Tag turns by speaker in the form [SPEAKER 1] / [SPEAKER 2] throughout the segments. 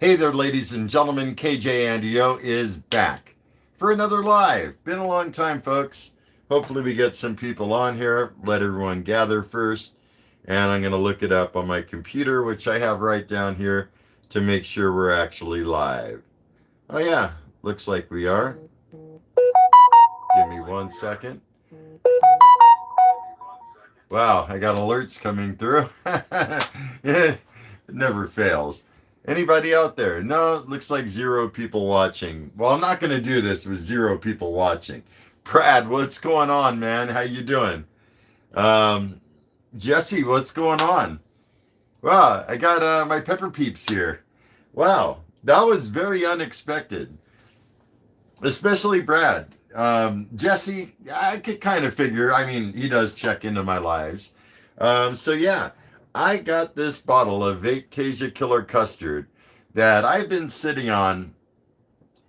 [SPEAKER 1] Hey there, ladies and gentlemen. KJ Andio is back for another live. Been a long time, folks. Hopefully, we get some people on here. Let everyone gather first. And I'm going to look it up on my computer, which I have right down here, to make sure we're actually live. Oh, yeah. Looks like we are. Give me 1 second. Wow, I got alerts coming through. It never fails. Anybody out there? No, it looks like 0 people watching. Well, I'm not going to do this with 0 people watching. Brad, what's going on, man? How you doing? Um, Jesse, what's going on? Wow, I got my pepper peeps here. Wow, that was very unexpected. Especially Brad. Jesse, I could kind of figure. I mean, he does check into my lives. So yeah, I got this bottle of Vapetasia Killer Custard that I've been sitting on,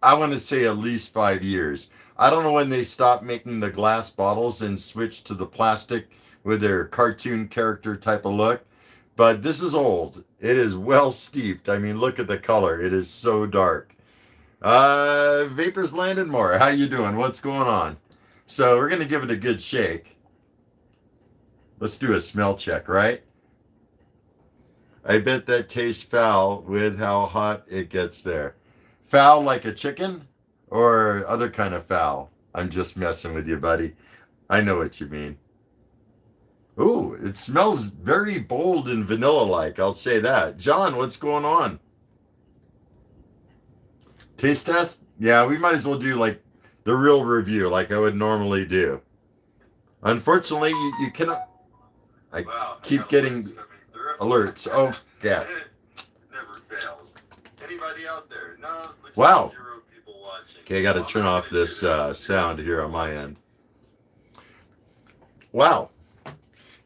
[SPEAKER 1] I want to say at least 5 years. I don't know when they stopped making the glass bottles and switched to the plastic with their cartoon character type of look. But this is old. It is well steeped. I mean, look at the color. It is so dark. Vapors Landed More. How you doing? What's going on? So we're going to give it a good shake. Let's do a smell check, right? I bet that tastes foul with how hot it gets there. Foul like a chicken or other kind of foul? I'm just messing with you, buddy. I know what you mean. Ooh, it smells very bold and vanilla-like. I'll say that. John, what's going on? Taste test? Yeah, we might as well do like the real review like I would normally do. Unfortunately, you cannot. I keep getting alerts. Oh, yeah. Never fails. Anybody out there? No. Wow. Okay, I got to turn off this sound here on my end. Wow.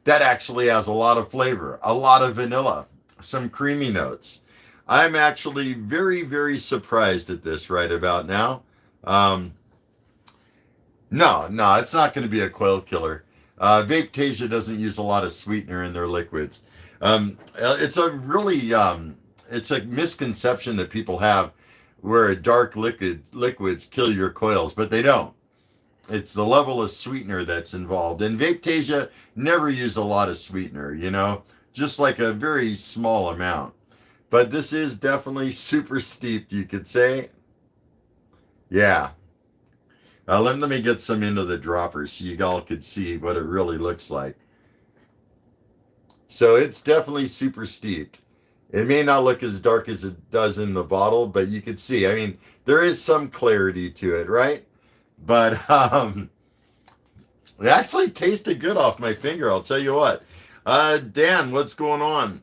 [SPEAKER 1] That actually has a lot of flavor, a lot of vanilla, some creamy notes. I'm actually very, very surprised at this right about now. No, it's not going to be a coil killer. Vapetasia doesn't use a lot of sweetener in their liquids. It's a misconception that people have where dark liquids kill your coils, but they don't. It's the level of sweetener that's involved. And Vapetasia never used a lot of sweetener, just like a very small amount. But this is definitely super steeped, you could say. Yeah. Let me get some into the dropper so you all could see what it really looks like. So it's definitely super steeped. It may not look as dark as it does in the bottle, but you could see. I mean, there is some clarity to it, right? But it actually tasted good off my finger, I'll tell you what. Dan, what's going on?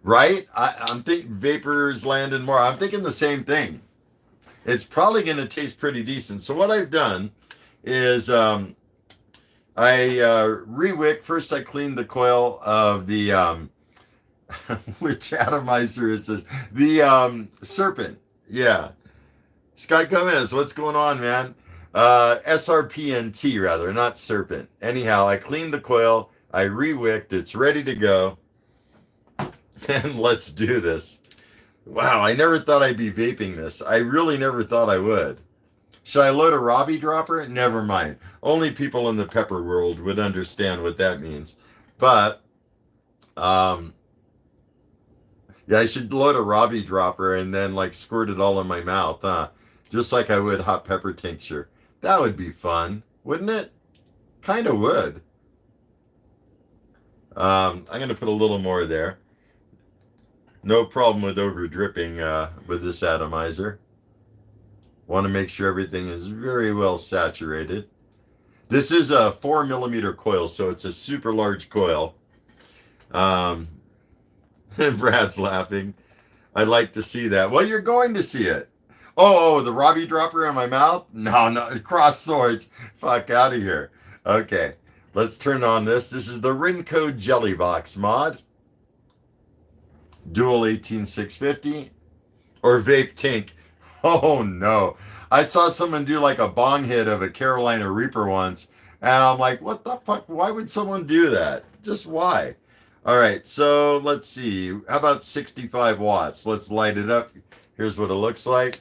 [SPEAKER 1] Right? I'm thinking Vapors Landed More. I'm thinking the same thing. It's probably going to taste pretty decent. So what I've done is I re-wick. First I cleaned the coil of the, which atomizer is this? The Serpent. Yeah. Scott Gomez, what's going on, man? SRPNT rather, not Serpent. Anyhow, I cleaned the coil. I re-wicked. It's ready to go. And let's do this. Wow, I never thought I'd be vaping this. I really never thought I would. Should I load a Robbie dropper? Never mind. Only people in the pepper world would understand what that means. But, yeah, I should load a Robbie dropper and then like squirt it all in my mouth, huh? Just like I would hot pepper tincture. That would be fun, wouldn't it? Kind of would. I'm going to put a little more there. No problem with over dripping with this atomizer. Want to make sure everything is very well saturated. This is a 4mm coil, so it's a super large coil. And Brad's laughing. I'd like to see that. Well, you're going to see it. Oh, the Robbie dropper in my mouth? No, cross swords. Fuck out of here. Okay, let's turn on this. This is the Rinco Jelly Box mod. Dual 18650 or Vape Tink. Oh no. I saw someone do like a bong hit of a Carolina Reaper once and I'm like, what the fuck? Why would someone do that? Just why? All right, so let's see. How about 65 watts? Let's light it up. Here's what it looks like.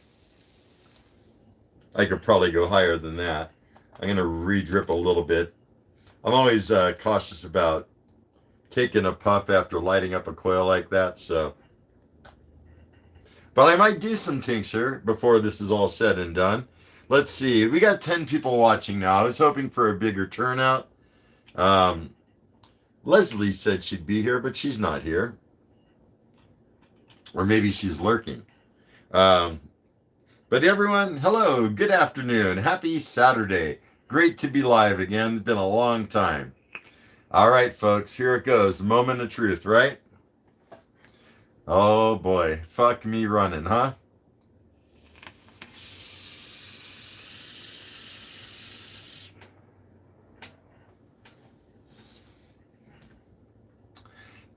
[SPEAKER 1] I could probably go higher than that. I'm going to re-drip a little bit. I'm always cautious about taking a puff after lighting up a coil like that, so. But I might do some tincture before this is all said and done. Let's see. We got 10 people watching now. I was hoping for a bigger turnout. Leslie said she'd be here, but she's not here. Or maybe she's lurking. But everyone, hello, good afternoon. Happy Saturday. Great to be live again. It's been a long time. All right, folks, here it goes. Moment of truth, right? Oh boy, fuck me running, huh?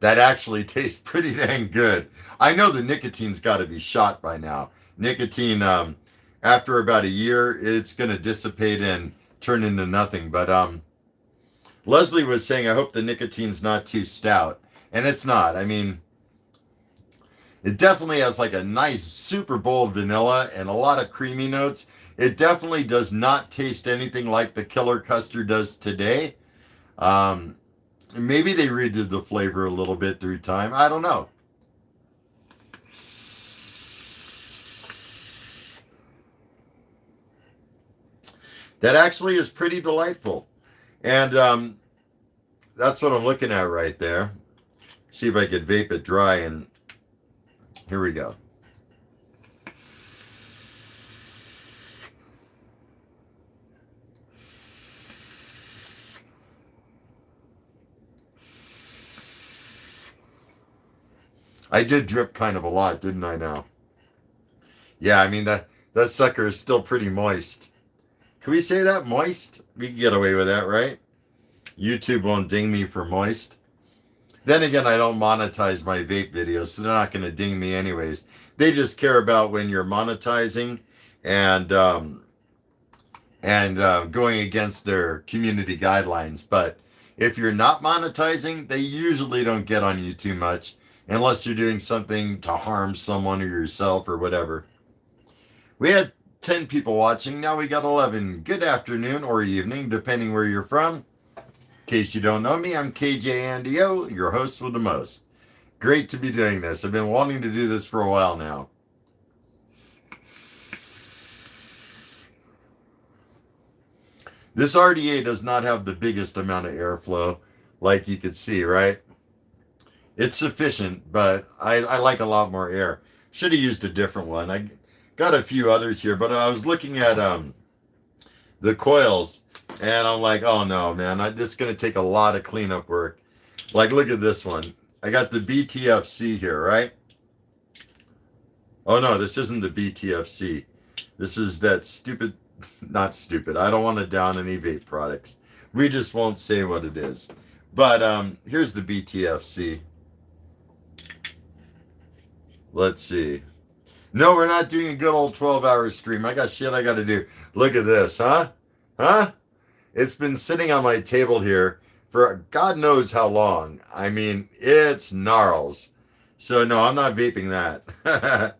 [SPEAKER 1] That actually tastes pretty dang good. I know the nicotine's got to be shot by now. Nicotine, after about a year, it's going to dissipate and turn into nothing. But Leslie was saying, I hope the nicotine's not too stout. And it's not. I mean, it definitely has like a nice, super bold vanilla and a lot of creamy notes. It definitely does not taste anything like the Killer Custard does today. Maybe they redid the flavor a little bit through time. I don't know. That actually is pretty delightful. And that's what I'm looking at right there. See if I could vape it dry, and here we go. I did drip kind of a lot, didn't I now? Yeah, I mean, that sucker is still pretty moist. Can we say that? Moist? We can get away with that, right? YouTube won't ding me for moist. Then again, I don't monetize my vape videos, so they're not going to ding me anyways. They just care about when you're monetizing and going against their community guidelines. But if you're not monetizing, they usually don't get on you too much, unless you're doing something to harm someone or yourself or whatever. We had 10 people watching. Now we got 11. Good afternoon or evening, depending where you're from. In case you don't know me, I'm KJ Andy O, your host with the most. Great to be doing this. I've been wanting to do this for a while now. This RDA does not have the biggest amount of airflow, like you could see, right? It's sufficient, but I like a lot more air. Should have used a different one. I got a few others here, but I was looking at the coils, and I'm like, oh no, man, this is going to take a lot of cleanup work. Like, look at this one. I got the BTFC here, right? Oh no, this isn't the BTFC. This is that stupid, not stupid. I don't want to down any vape products. We just won't say what it is. But here's the BTFC. Let's see. No, we're not doing a good old 12-hour stream. I got shit I got to do. Look at this, huh? Huh? It's been sitting on my table here for God knows how long. I mean, it's gnarls. So no, I'm not vaping that.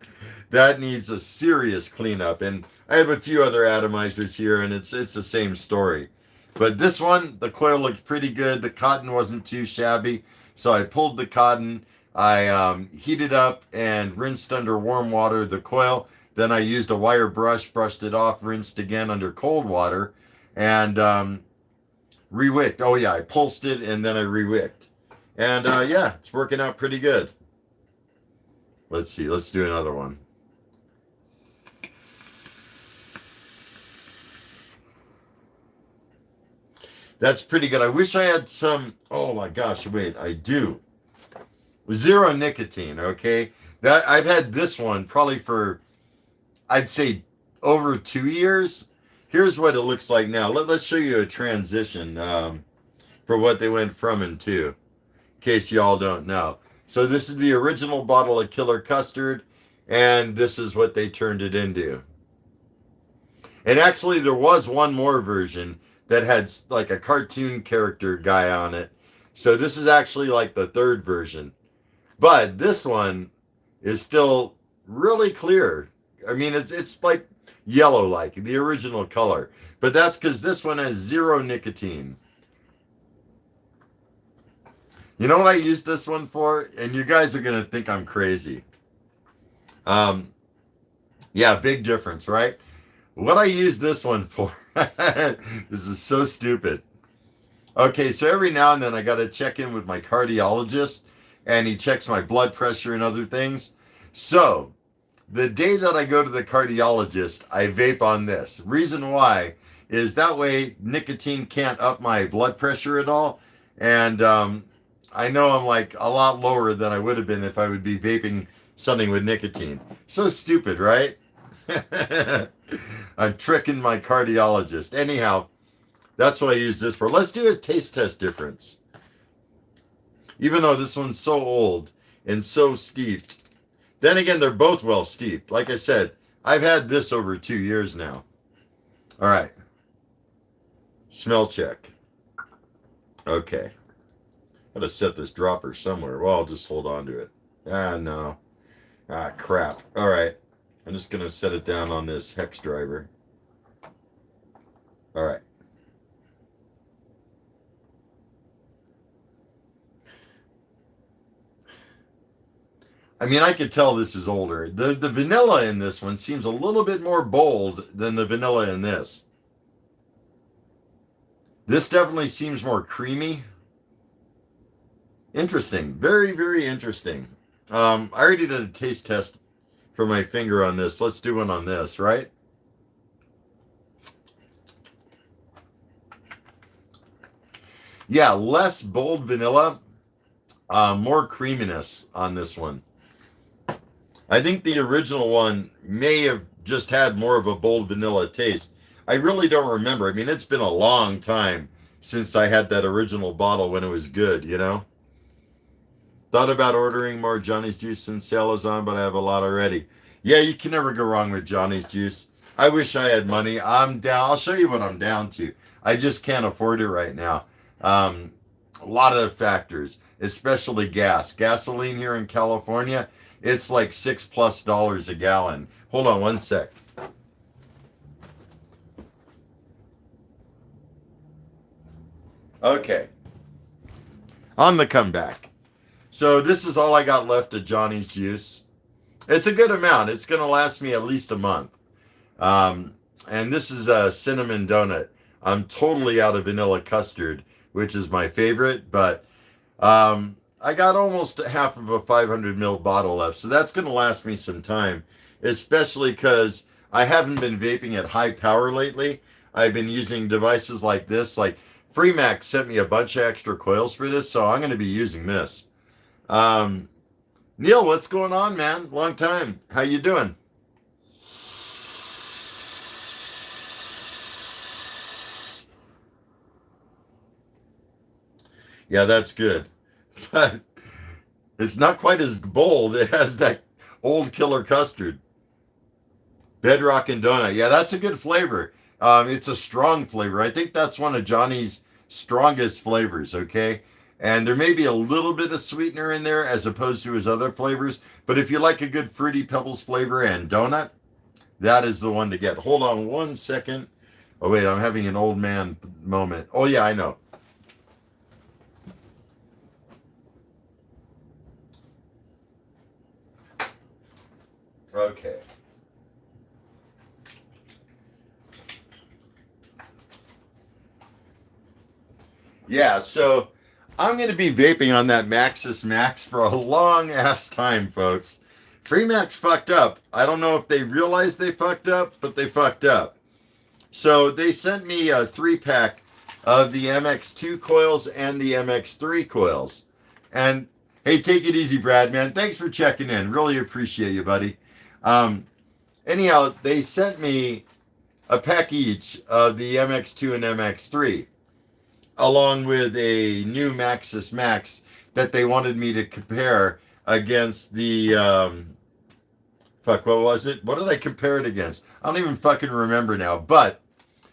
[SPEAKER 1] That needs a serious cleanup. And I have a few other atomizers here, and it's the same story. But this one, the coil looked pretty good. The cotton wasn't too shabby. So I pulled the cotton. I heated up and rinsed under warm water the coil. Then I used a wire brush, brushed it off, rinsed again under cold water, and rewicked. Oh yeah, I pulsed it and then I rewicked. And yeah, it's working out pretty good. Let's see, let's do another one. That's pretty good. I wish I had some, oh my gosh, wait, I do. Zero nicotine, okay? That I've had this one probably for, I'd say, over 2 years. Here's what it looks like now. Let's show you a transition for what they went from and to, in case y'all don't know. So this is the original bottle of Killer Custard, and this is what they turned it into. And actually, there was one more version that had like a cartoon character guy on it. So this is actually like the third version. But this one is still really clear. I mean, it's like yellow, like the original color. But that's because this one has zero nicotine. You know what I use this one for? And you guys are going to think I'm crazy. Yeah, big difference, right? What I use this one for, this is so stupid. Okay, so every now and then I got to check in with my cardiologist, and he checks my blood pressure and other things. So, the day that I go to the cardiologist, I vape on this. Reason why is that way nicotine can't up my blood pressure at all. And I know I'm like a lot lower than I would have been if I would be vaping something with nicotine. So stupid, right? I'm tricking my cardiologist. Anyhow, that's what I use this for. Let's do a taste test difference. Even though this one's so old and so steeped. Then again, they're both well steeped. Like I said, I've had this over 2 years now. All right. Smell check. Okay. Gotta set this dropper somewhere. Well, I'll just hold on to it. Ah, no. Ah, crap. All right. I'm just gonna set it down on this hex driver. All right. I mean, I could tell this is older. The vanilla in this one seems a little bit more bold than the vanilla in this. This definitely seems more creamy. Interesting. Very, very interesting. I already did a taste test for my finger on this. Let's do one on this, right? Yeah, less bold vanilla, more creaminess on this one. I think the original one may have just had more of a bold vanilla taste. I really don't remember. I mean, it's been a long time since I had that original bottle when it was good, you know? Thought about ordering more Johnny's Juice since sale is on, but I have a lot already. Yeah, you can never go wrong with Johnny's Juice. I wish I had money. I'm down. I'll show you what I'm down to. I just can't afford it right now. A lot of factors, especially gas. Gasoline here in California, it's like $6+ a gallon. Hold on one sec. Okay. On the comeback. So this is all I got left of Johnny's Juice. It's a good amount. It's going to last me at least a month. And this is a cinnamon donut. I'm totally out of vanilla custard, which is my favorite, but I got almost half of a 500 ml bottle left, so that's going to last me some time, especially because I haven't been vaping at high power lately. I've been using devices like this. Like Freemax sent me a bunch of extra coils for this, so I'm going to be using this. Neil, what's going on, man? Long time. How you doing? Yeah, that's good. But it's not quite as bold. It has that old killer custard. Bedrock and donut. Yeah, that's a good flavor. It's a strong flavor. I think that's one of Johnny's strongest flavors, okay? And there may be a little bit of sweetener in there as opposed to his other flavors. But if you like a good Fruity Pebbles flavor and donut, that is the one to get. Hold on one second. Oh, wait, I'm having an old man moment. Oh, yeah, I know. Okay. Yeah, so I'm going to be vaping on that Maxis Max for a long ass time, folks. Freemax fucked up. I don't know if they realized they fucked up, but they fucked up. So they sent me a 3-pack of the MX2 coils and the MX3 coils. And hey, take it easy, Brad, man. Thanks for checking in. Really appreciate you, buddy. Anyhow, they sent me a pack each of the MX2 and MX3, along with a new Maxis Max that they wanted me to compare against the, what was it? What did I compare it against? I don't even fucking remember now. But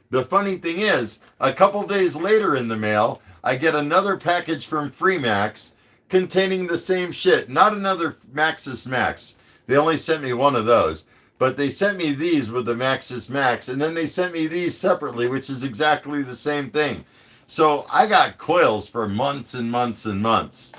[SPEAKER 1] the funny thing is, a couple days later in the mail, I get another package from Freemax containing the same shit. Not another Maxis Max. They only sent me one of those. But they sent me these with the Maxis Max, and then they sent me these separately, which is exactly the same thing. So I got coils for months and months and months.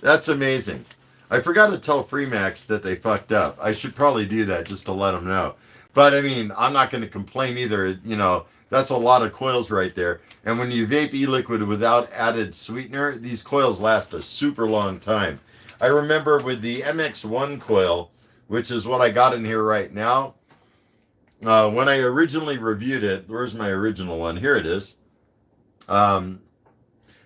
[SPEAKER 1] That's amazing. I forgot to tell Freemax that they fucked up. I should probably do that just to let them know. But I mean, I'm not going to complain either. You know, that's a lot of coils right there. And when you vape e-liquid without added sweetener, these coils last a super long time. I remember with the MX1 coil, which is what I got in here right now, when I originally reviewed it, where's my original one? Here it is. When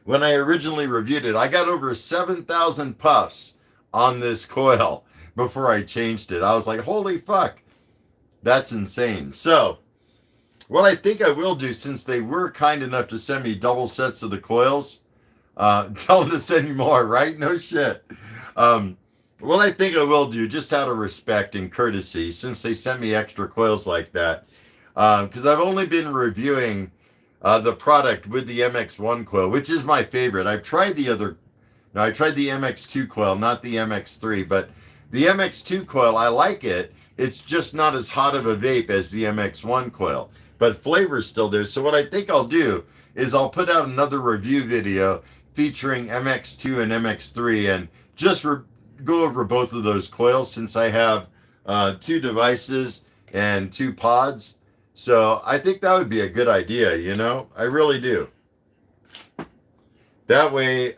[SPEAKER 1] I originally reviewed it, I got over 7,000 puffs on this coil before I changed it. I was like, holy fuck, that's insane. So what I think I will do, since they were kind enough to send me double sets of the coils, tell them to send me more, right? No shit. What I think I will do, just out of respect and courtesy, since they sent me extra coils like that, because I've only been reviewing the product with the MX1 coil, which is my favorite. I've tried the other, no, I tried the MX2 coil, not the MX3, but the MX2 coil, I like it. It's just not as hot of a vape as the MX1 coil, but flavor's still there. So what I think I'll do is I'll put out another review video featuring MX2 and MX3 and just go over both of those coils, since I have 2 devices and 2 pods. So I think that would be a good idea, you know? I really do. That way,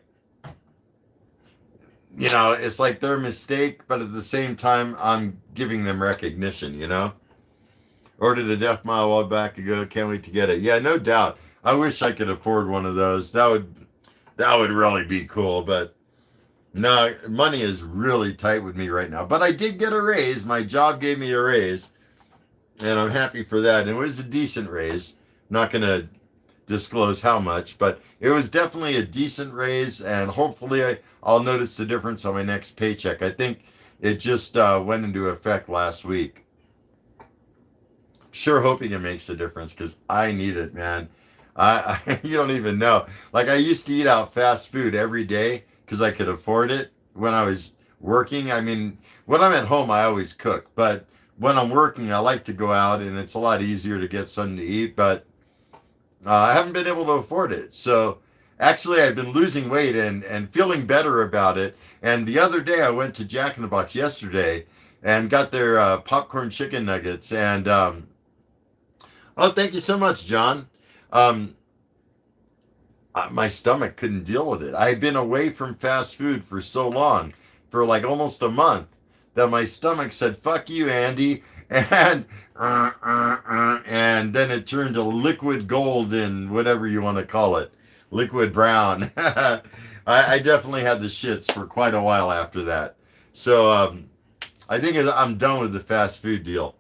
[SPEAKER 1] you know, it's like their mistake, but at the same time, I'm giving them recognition, you know? Ordered a Def Mile a while back ago. Can't wait to get it. Yeah, no doubt. I wish I could afford one of those. That would really be cool, but no, money is really tight with me right now. But I did get a raise. My job gave me a raise, and I'm happy for that. And it was a decent raise. Not going to disclose how much, but it was definitely a decent raise, and hopefully I'll notice the difference on my next paycheck. I think it just went into effect last week. Sure hoping it makes a difference, because I need it, man. You don't even know. Like, I used to eat out fast food every day because I could afford it when I was working. I mean, when I'm at home, I always cook. But when I'm working, I like to go out, and it's a lot easier to get something to eat. But I haven't been able to afford it. So actually, I've been losing weight and feeling better about it. And the other day, I went to Jack in the Box yesterday and got their popcorn chicken nuggets. And, oh, thank you so much, John. My stomach couldn't deal with it. I had been away from fast food for so long, for like almost a month, that my stomach said, fuck you, Andy. And then it turned to liquid gold and whatever you want to call it. Liquid brown. I definitely had the shits for quite a while after that. So I think I'm done with the fast food deal.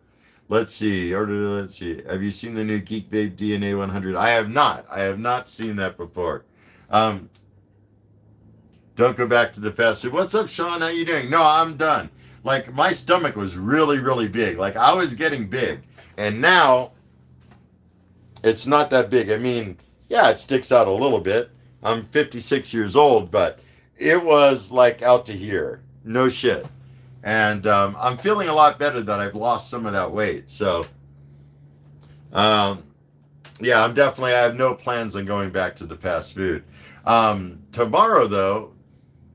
[SPEAKER 1] Let's see. Let's see. Have you seen the new Geek Babe DNA 100? I have not. I have not seen that before. Don't go back to the fast food. What's up, Sean? How you doing? No, I'm done. Like, my stomach was really, really big. Like, I was getting big. And now, it's not that big. I mean, yeah, it sticks out a little bit. I'm 56 years old, but it was, like, out to here. No shit. And I'm feeling a lot better that I've lost some of that weight. So, yeah, I have no plans on going back to the fast food. Tomorrow, though,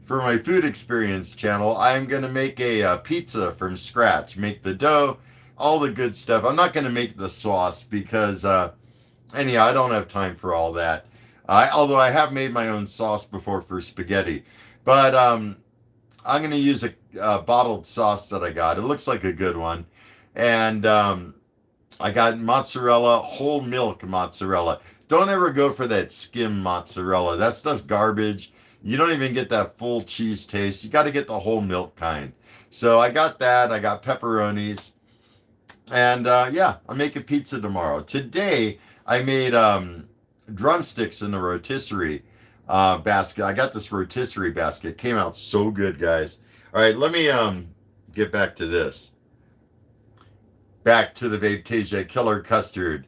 [SPEAKER 1] for my food experience channel, I'm going to make a pizza from scratch. Make the dough, all the good stuff. I'm not going to make the sauce because, anyhow, I don't have time for all that. Although I have made my own sauce before for spaghetti. But I'm going to use a bottled sauce that I got. It looks like a good one. And I got mozzarella, whole milk mozzarella. Don't ever go for that skim mozzarella. That stuff's garbage. You don't even get that full cheese taste. You got to get the whole milk kind. So I got that. I got pepperonis. And yeah, I'm making pizza tomorrow. Today, I made drumsticks in the rotisserie basket. I got this rotisserie basket. It came out so good, guys. All right, let me get back to this. Back to the Vapetasia Killer Custard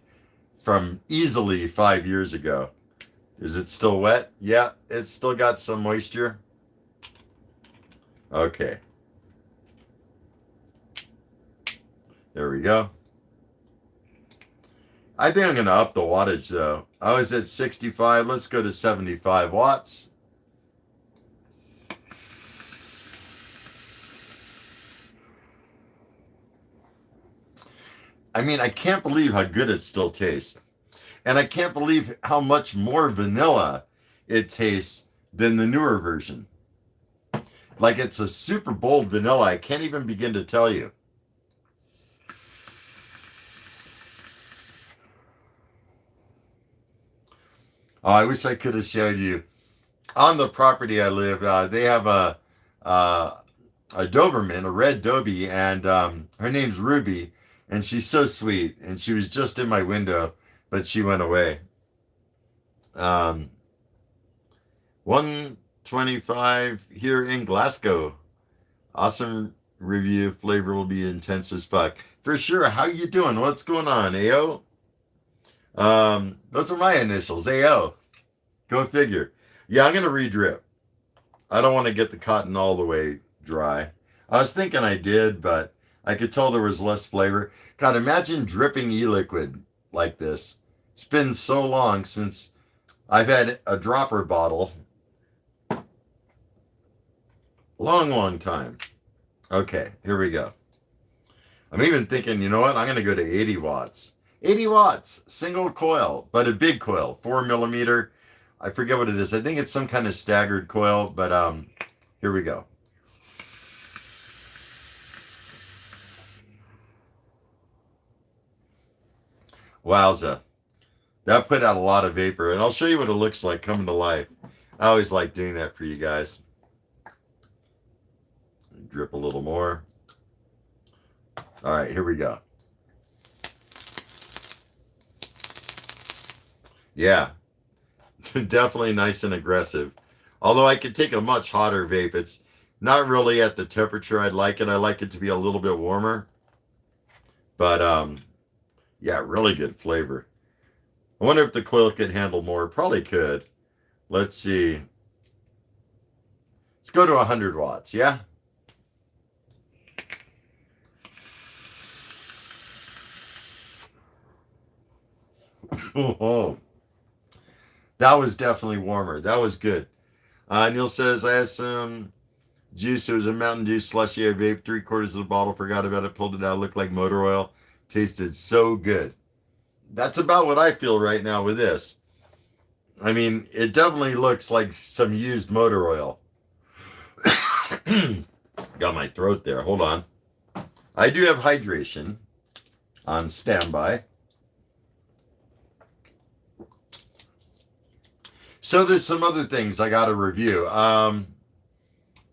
[SPEAKER 1] from easily 5 years ago. Is it still wet? Yeah, it's still got some moisture. Okay. There we go. I think I'm going to up the wattage though. I was at 65. Let's go to 75 watts. I mean, I can't believe how good it still tastes. And I can't believe how much more vanilla it tastes than the newer version. Like, it's a super bold vanilla. I can't even begin to tell you. Oh, I wish I could have showed you. On the property I live, they have a Doberman, a red Dobie, and her name's Ruby, and she's so sweet. And she was just in my window, but she went away. 125 here in Glasgow. Awesome review. Flavor will be intense as fuck. For sure. How you doing? What's going on, AO? Those are my initials, AO. Go figure. Yeah, I'm going to re-drip. I don't want to get the cotton all the way dry. I was thinking I did, but I could tell there was less flavor. God, imagine dripping e-liquid like this. It's been so long since I've had a dropper bottle. Long time. Okay, here we go. I'm even thinking, you know what? I'm going to go to 80 watts. 80 watts, single coil, but a big coil, 4 millimeter. I forget what it is. I think it's some kind of staggered coil, but here we go. Wowza. That put out a lot of vapor, and I'll show you what it looks like coming to life. I always like doing that for you guys. Drip a little more. All right, here we go. Yeah, definitely nice and aggressive. Although I could take a much hotter vape. It's not really at the temperature I'd like it. I like it to be a little bit warmer. But yeah, really good flavor. I wonder if the coil could handle more. Probably could. Let's see. Let's go to 100 watts, yeah? Oh, that was definitely warmer. That was good. Neil says, I have some juice. It was a Mountain Dew slushy. I vaped 3/4 of the bottle, forgot about it, pulled it out, looked like motor oil. Tasted so good. That's about what I feel right now with this. I mean, it definitely looks like some used motor oil. Got my throat there. Hold on. I do have hydration on standby. So there's some other things I got to review. God,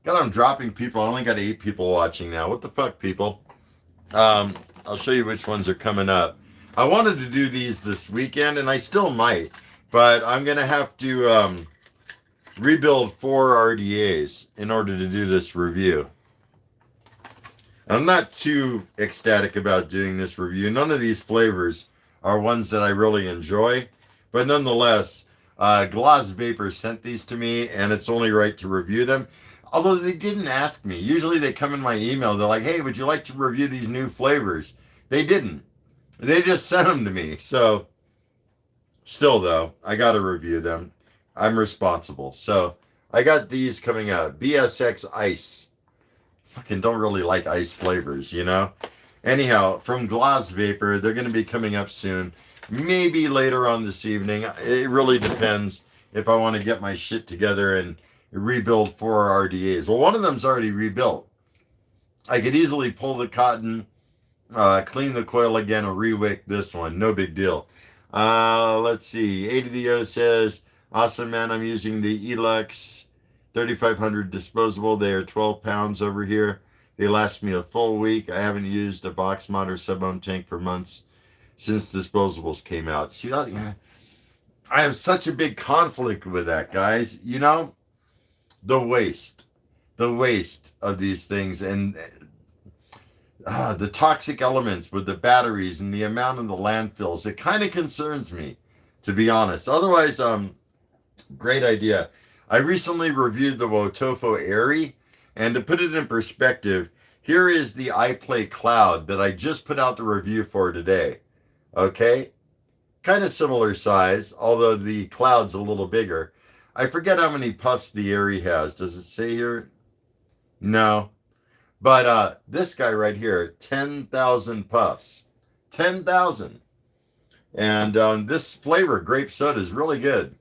[SPEAKER 1] I'm dropping people. I only got 8 people watching now. What the fuck, people? I'll show you which ones are coming up. I wanted to do these this weekend, and I still might, but I'm going to have to rebuild 4 RDAs in order to do this review. I'm not too ecstatic about doing this review. None of these flavors are ones that I really enjoy, but nonetheless, Gloss Vapor sent these to me, and it's only right to review them. Although they didn't ask me. Usually they come in my email. They're like, hey, would you like to review these new flavors? They didn't. They just sent them to me. So, still though, I got to review them. I'm responsible. So, I got these coming out. BSX Ice. Fucking don't really like ice flavors, you know? Anyhow, from Gloss Vapor, they're going to be coming up soon. Maybe later on this evening. It really depends if I want to get my shit together and rebuild 4 RDAs. Well, one of them's already rebuilt. I could easily pull the cotton, clean the coil again, and re-wick this one. No big deal. Let's see. 80 the O says, awesome, man. I'm using the Elic 3500 disposable. They are 12 pounds over here. They last me a full week. I haven't used a box mod or sub-ohm tank for months since disposables came out. See, I have such a big conflict with that, guys. You know, the waste of these things, and the toxic elements with the batteries and the amount of the landfills. It kind of concerns me, to be honest. Otherwise, Great idea. I recently reviewed the Wotofo Airy, and to put it in perspective, here is the iPlay Cloud that I just put out the review for today. Okay? Kind of similar size, although the Cloud's a little bigger. I forget how many puffs the Airy has. Does it say here? No. But this guy right here, 10,000 puffs. 10,000. And this flavor, grape soda, is really good.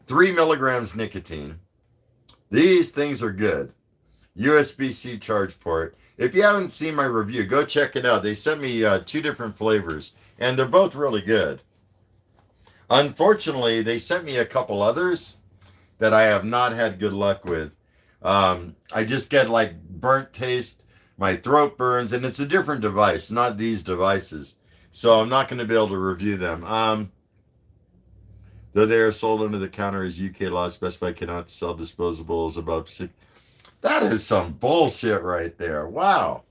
[SPEAKER 1] Three milligrams nicotine. These things are good. USB-C charge port. If you haven't seen my review, go check it out. They sent me two different flavors, and they're both really good. Unfortunately, they sent me a couple others that I have not had good luck with. I just get like burnt taste, my throat burns, and it's a different device, not these devices. So I'm not going to be able to review them. Though they are sold under the counter as UK laws, Best Buy cannot sell disposables above 6. That is some bullshit right there. Wow.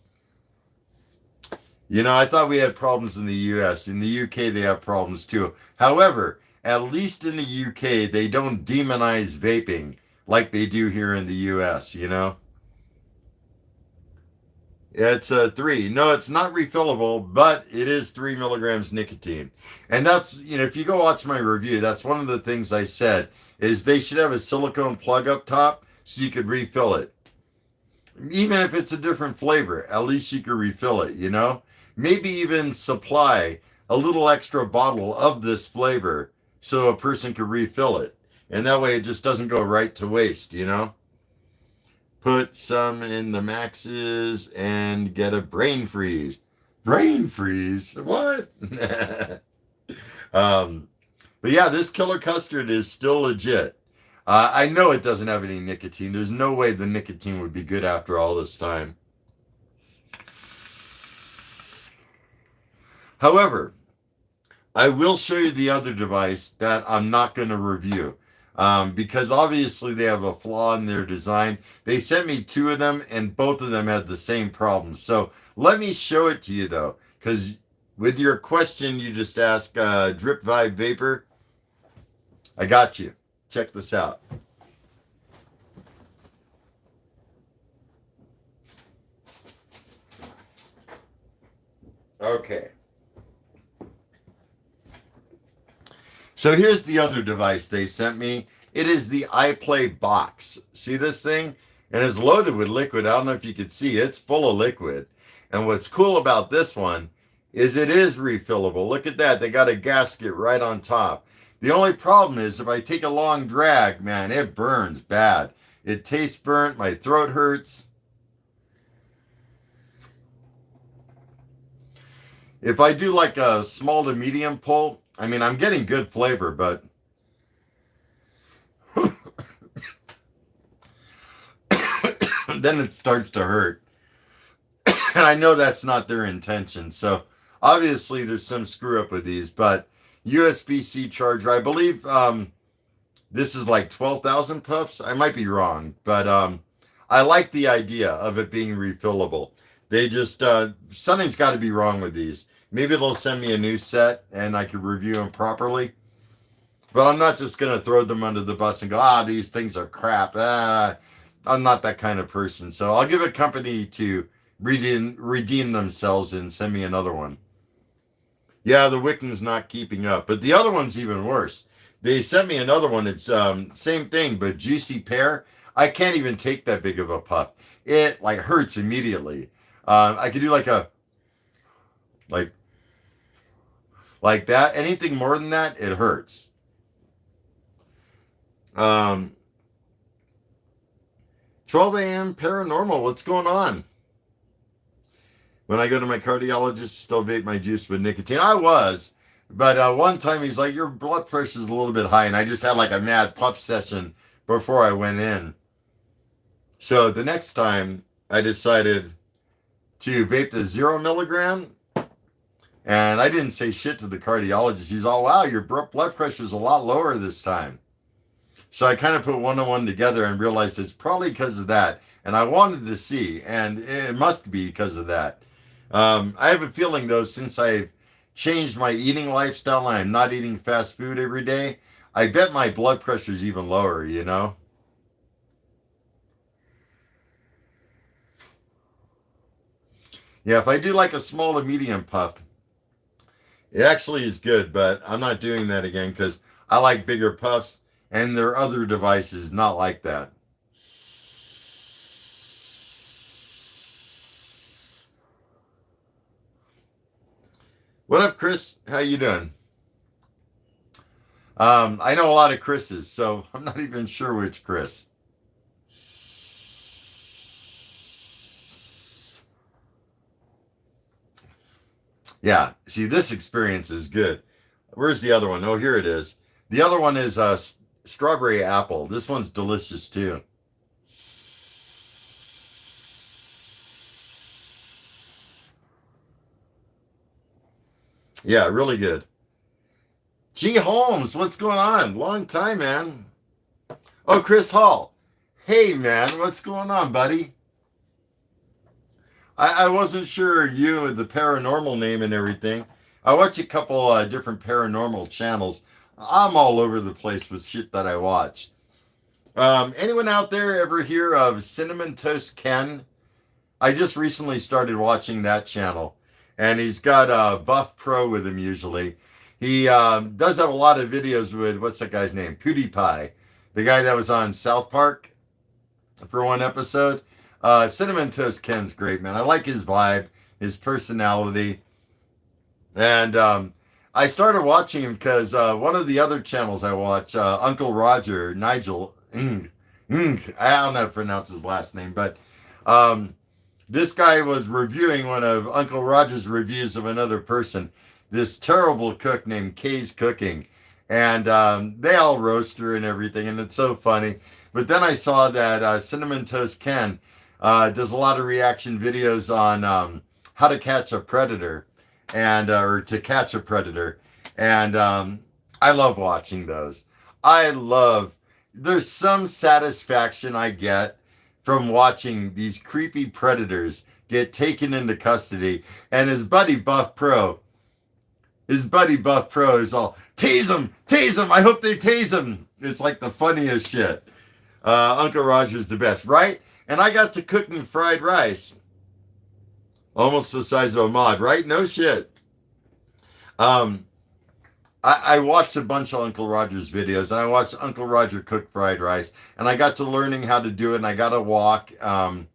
[SPEAKER 1] You know, I thought we had problems in the US. In the UK, they have problems too. However, at least in the UK, they don't demonize vaping like they do here in the US, you know? It's 3. No, it's not refillable, but it is 3 milligrams nicotine. And that's, you know, if you go watch my review, that's one of the things I said, is they should have a silicone plug up top so you could refill it. Even if it's a different flavor, at least you can refill it, you know? Maybe even supply a little extra bottle of this flavor so a person can refill it. And that way it just doesn't go right to waste, you know? Put some in the maxes and get a brain freeze. Brain freeze? What? But yeah, this killer custard is still legit. I know it doesn't have any nicotine. There's no way the nicotine would be good after all this time. However, I will show you the other device that I'm not going to review. Because obviously they have a flaw in their design. They sent me 2 of them, and both of them had the same problem. So let me show it to you, though, because with your question you just asked, Drip Vibe Vapor, I got you. Check this out. Okay. So here's the other device they sent me. It is the iPlay box. See this thing? And it's loaded with liquid. I don't know if you can see. It's full of liquid. And what's cool about this one is it is refillable. Look at that. They got a gasket right on top. The only problem is if I take a long drag, man, it burns bad. It tastes burnt. My throat hurts. If I do like a small to medium pull, I mean, I'm getting good flavor, but then it starts to hurt. And I know that's not their intention. So obviously there's some screw up with these, but USB-C charger, I believe this is like 12,000 puffs. I might be wrong, but I like the idea of it being refillable. They just, something's got to be wrong with these. Maybe they'll send me a new set and I can review them properly. But I'm not just going to throw them under the bus and go, these things are crap. I'm not that kind of person. So I'll give a company to redeem themselves and send me another one. Yeah, the Wiccan's not keeping up. But the other one's even worse. They sent me another one. It's same thing, but juicy pear. I can't even take that big of a puff. It like hurts immediately. I could do like a like that. Anything more than that, it hurts. 12 a.m. paranormal. What's going on? When I go to my cardiologist, still vape my juice with nicotine. I was, but one time he's like, your blood pressure's a little bit high, and I just had like a mad puff session before I went in. So the next time I decided to vape the 0 milligram, and I didn't say shit to the cardiologist. He's all, wow, your blood pressure's a lot lower this time. So I kind of put one and one together and realized it's probably because of that. And I wanted to see, and it must be because of that. I have a feeling, though, since I've changed my eating lifestyle and I'm not eating fast food every day, I bet my blood pressure's even lower, you know? Yeah, if I do like a small to medium puff, it actually is good, but I'm not doing that again because I like bigger puffs and there are other devices not like that. What up, Chris? How you doing? I know a lot of Chris's, so I'm not even sure which Chris. Yeah, see, this experience is good. Where's the other one? Oh, here it is. The other one is strawberry apple. This one's delicious too. Yeah, really good. G Holmes, what's going on? Long time, man. Oh, Chris Hall. Hey, man, what's going on, buddy? I wasn't sure you with the paranormal name and everything. I watch a couple different paranormal channels. I'm all over the place with shit that I watch. Anyone out there ever hear of Cinnamon Toast Ken? I just recently started watching that channel, and he's got Buff Pro with him usually. He does have a lot of videos with what's that guy's name? PewDiePie, the guy that was on South Park for one episode. Cinnamon Toast Ken's great, man. I like his vibe, his personality, and I started watching him because one of the other channels I watch, Uncle Roger, Nigel, I don't know how to pronounce his last name, but um, this guy was reviewing one of Uncle Roger's reviews of another person, this terrible cook named Kay's Cooking. And they all roast her and everything, and it's so funny. But then I saw that Cinnamon Toast Ken does a lot of reaction videos on how to catch a predator and or to catch a predator. And I love watching those. I love, there's some satisfaction I get from watching these creepy predators get taken into custody. And his buddy Buff Pro is all, tase him, I hope they tase him. It's like the funniest shit. Uncle Roger's the best, right? And I got to cooking fried rice. Almost the size of a mod, right? No shit. Um, I watched a bunch of Uncle Roger's videos, and I watched Uncle Roger cook fried rice, and I got to learning how to do it, and I got to walk, and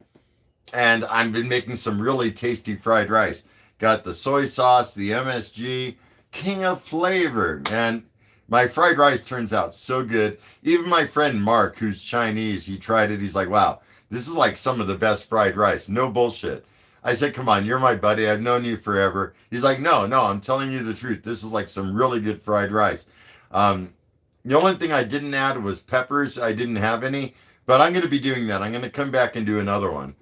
[SPEAKER 1] I've been making some really tasty fried rice. Got the soy sauce, the MSG, king of flavor, and my fried rice turns out so good. Even my friend Mark, who's Chinese, he tried it. He's like, wow, this is like some of the best fried rice. No bullshit. I said, come on, you're my buddy. I've known you forever. He's like, no, I'm telling you the truth. This is like some really good fried rice. Um, the only thing I didn't add was peppers. I didn't have any, but I'm going to be doing that. I'm going to come back and do another one.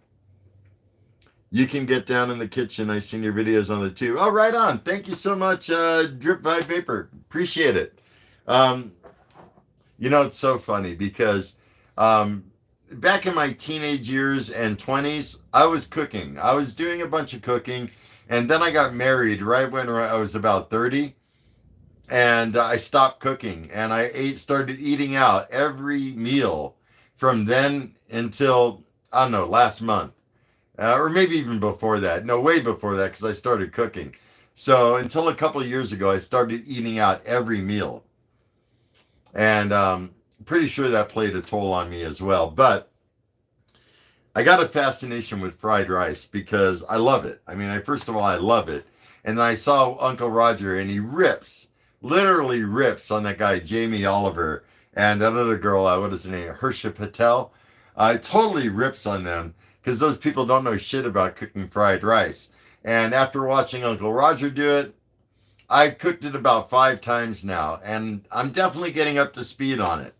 [SPEAKER 1] You can get down in the kitchen. I've seen your videos on it too. Oh, right on. Thank you so much, Drip Vibe Vapor. Appreciate it. Um, it's so funny because back in my teenage years and 20s, I was cooking. I was doing a bunch of cooking. And then I got married right when I was about 30. And I stopped cooking. And started eating out every meal from then until, I don't know, last month. Or maybe even before that. No, way before that because I started cooking. So until a couple of years ago, I started eating out every meal. And pretty sure that played a toll on me as well. But I got a fascination with fried rice because I love it. I mean, first of all, I love it. And then I saw Uncle Roger and he literally rips on that guy, Jamie Oliver, and that other girl, what is her name, Harsha Patel. Totally rips on them because those people don't know shit about cooking fried rice. And after watching Uncle Roger do it, I cooked it about 5 times now, and I'm definitely getting up to speed on it.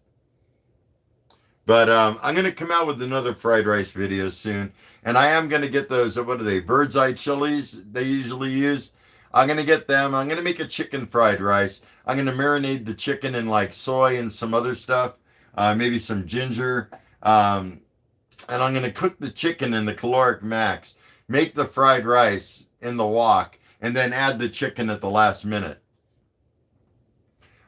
[SPEAKER 1] But I'm going to come out with another fried rice video soon, and I am going to get those, what are they, bird's eye chilies they usually use. I'm going to get them. I'm going to make a chicken fried rice. I'm going to marinate the chicken in like soy and some other stuff, maybe some ginger, and I'm going to cook the chicken in the caloric max, make the fried rice, in the wok and then add the chicken at the last minute.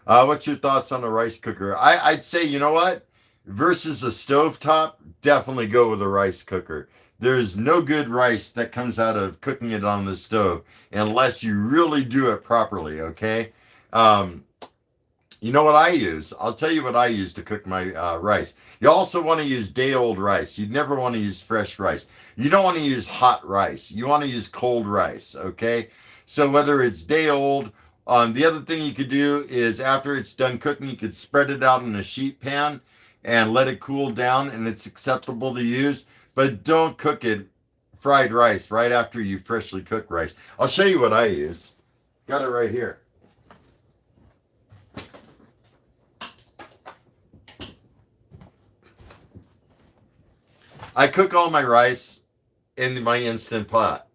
[SPEAKER 1] What's your thoughts on a rice cooker? I'd say, you know what? Versus a stovetop, definitely go with a rice cooker. There's no good rice that comes out of cooking it on the stove unless you really do it properly, okay? You know what I use? I'll tell you what I use to cook my rice. You also want to use day-old rice. You never want to use fresh rice. You don't want to use hot rice. You want to use cold rice, okay? So whether it's day-old, the other thing you could do is after it's done cooking, you could spread it out in a sheet pan and let it cool down, and it's acceptable to use. But don't cook it fried rice right after you freshly cook rice. I'll show you what I use. Got it right here. I cook all my rice in my Instant Pot,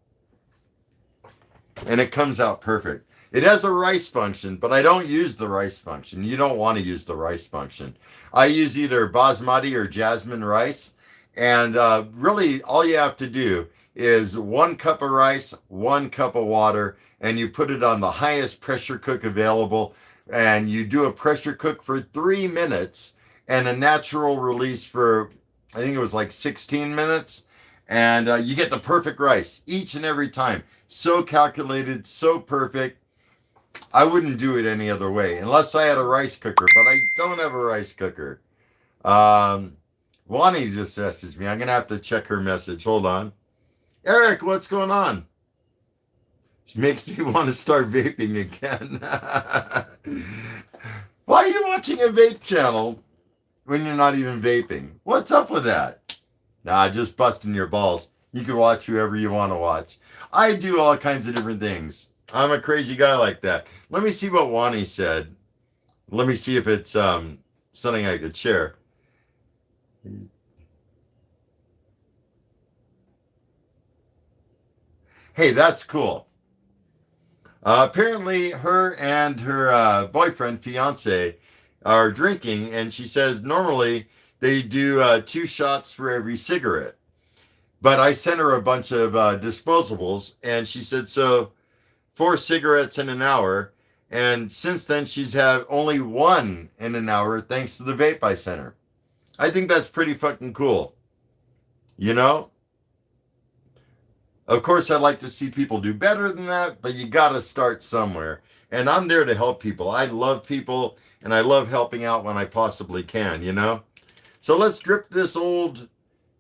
[SPEAKER 1] and it comes out perfect. It has a rice function, but I don't use the rice function. You don't want to use the rice function. I use either basmati or jasmine rice, and really all you have to do is 1 cup of rice, 1 cup of water, and you put it on the highest pressure cook available, and you do a pressure cook for 3 minutes and a natural release for, I think it was like 16 minutes, and you get the perfect rice each and every time. So calculated, so perfect. I wouldn't do it any other way unless I had a rice cooker, but I don't have a rice cooker. Wani just messaged me. I'm going to have to check her message. Hold on. Eric, what's going on? It makes me want to start vaping again. Why are you watching a vape channel when you're not even vaping? What's up with that? Nah, just busting your balls. You can watch whoever you want to watch. I do all kinds of different things. I'm a crazy guy like that. Let me see what Wani said. Let me see if it's something I could share. Hey, that's cool. Apparently, her and her boyfriend, fiance, are drinking, and she says normally they do 2 shots for every cigarette. But I sent her a bunch of disposables, and she said, so 4 cigarettes in an hour, and since then she's had only 1 in an hour thanks to the vape I sent her. I think that's pretty fucking cool. You know? Of course, I'd like to see people do better than that, but you gotta start somewhere. And I'm there to help people. I love people, and I love helping out when I possibly can, you know? So let's drip this old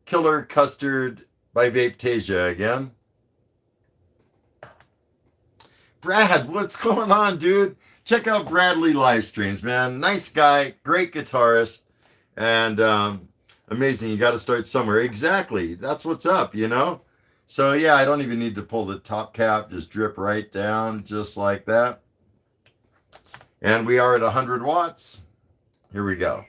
[SPEAKER 1] killer Kustard by Vapetasia again. Brad, what's going on, dude? Check out Bradley live streams, man. Nice guy, great guitarist, and amazing. You got to start somewhere. Exactly. That's what's up, you know? So, yeah, I don't even need to pull the top cap. Just drip right down, just like that. And we are at 100 watts. Here we go.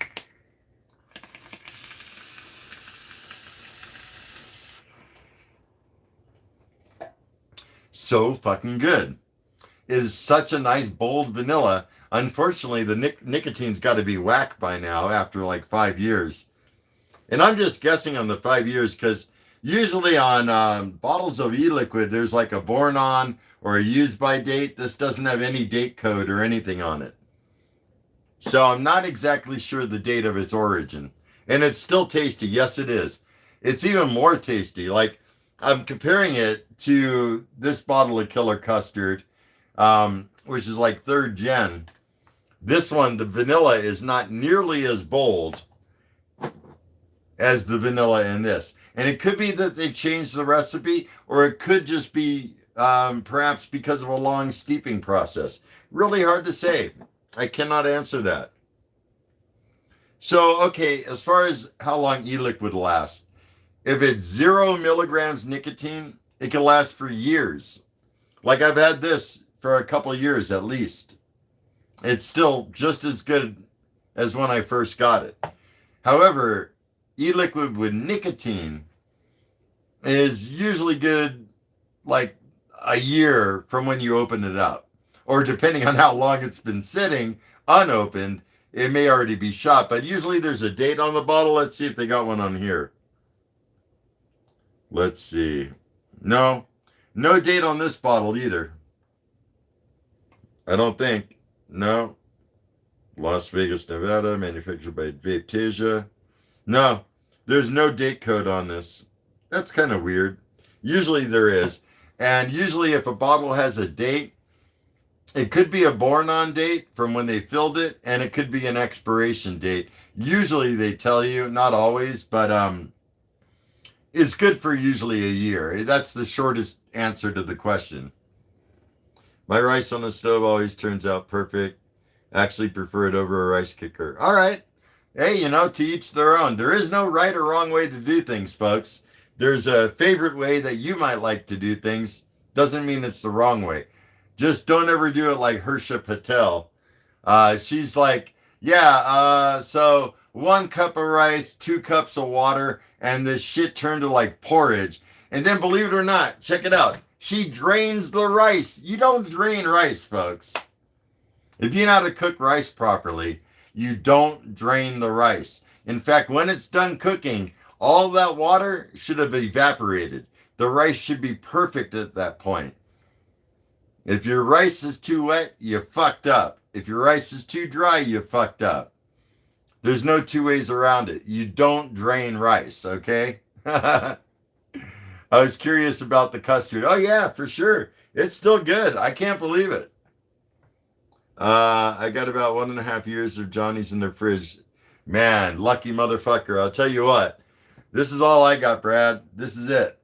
[SPEAKER 1] So fucking good. Is such a nice bold vanilla. Unfortunately, the nicotine's got to be whack by now after like 5 years. And I'm just guessing on the 5 years because usually on bottles of e-liquid, there's like a born on or a used by date. This doesn't have any date code or anything on it. So I'm not exactly sure the date of its origin. And it's still tasty. Yes, it is. It's even more tasty. Like I'm comparing it to this bottle of Killer Kustard, which is like 3rd gen. This one, the vanilla is not nearly as bold as the vanilla in this. And it could be that they changed the recipe, or it could just be perhaps because of a long steeping process. Really hard to say. I cannot answer that. So, okay, as far as how long e-liquid lasts, if it's 0 milligrams nicotine, it can last for years. Like I've had this for a couple of years at least. It's still just as good as when I first got it. However, e-liquid with nicotine is usually good like a year from when you open it up. Or depending on how long it's been sitting unopened, it may already be shot. But usually there's a date on the bottle. Let's see if they got one on here. Let's see. No, No date on this bottle either. I don't think. No. Las Vegas, Nevada, manufactured by Vapetasia. No, there's no date code on this. That's kind of weird. Usually there is. And usually if a bottle has a date, it could be a born on date from when they filled it, and it could be an expiration date. Usually they tell you, not always, but it's good for usually a year. That's the shortest answer to the question. My rice on the stove always turns out perfect. Actually prefer it over a rice cooker. All right. Hey, to each their own. There is no right or wrong way to do things, folks. There's a favorite way that you might like to do things. Doesn't mean it's the wrong way. Just don't ever do it like Harsha Patel. She's like, yeah, so 1 cup of rice, 2 cups of water, and this shit turned to like porridge. And then believe it or not, check it out. She drains the rice. You don't drain rice, folks. If you know how to cook rice properly, you don't drain the rice. In fact, when it's done cooking, all that water should have evaporated. The rice should be perfect at that point. If your rice is too wet, you fucked up. If your rice is too dry, you fucked up. There's no two ways around it. You don't drain rice, okay? I was curious about the custard. Oh, yeah, for sure. It's still good. I can't believe it. I got about 1.5 years of Johnny's in the fridge. Man, lucky motherfucker. I'll tell you what. This is all I got, Brad. This is it.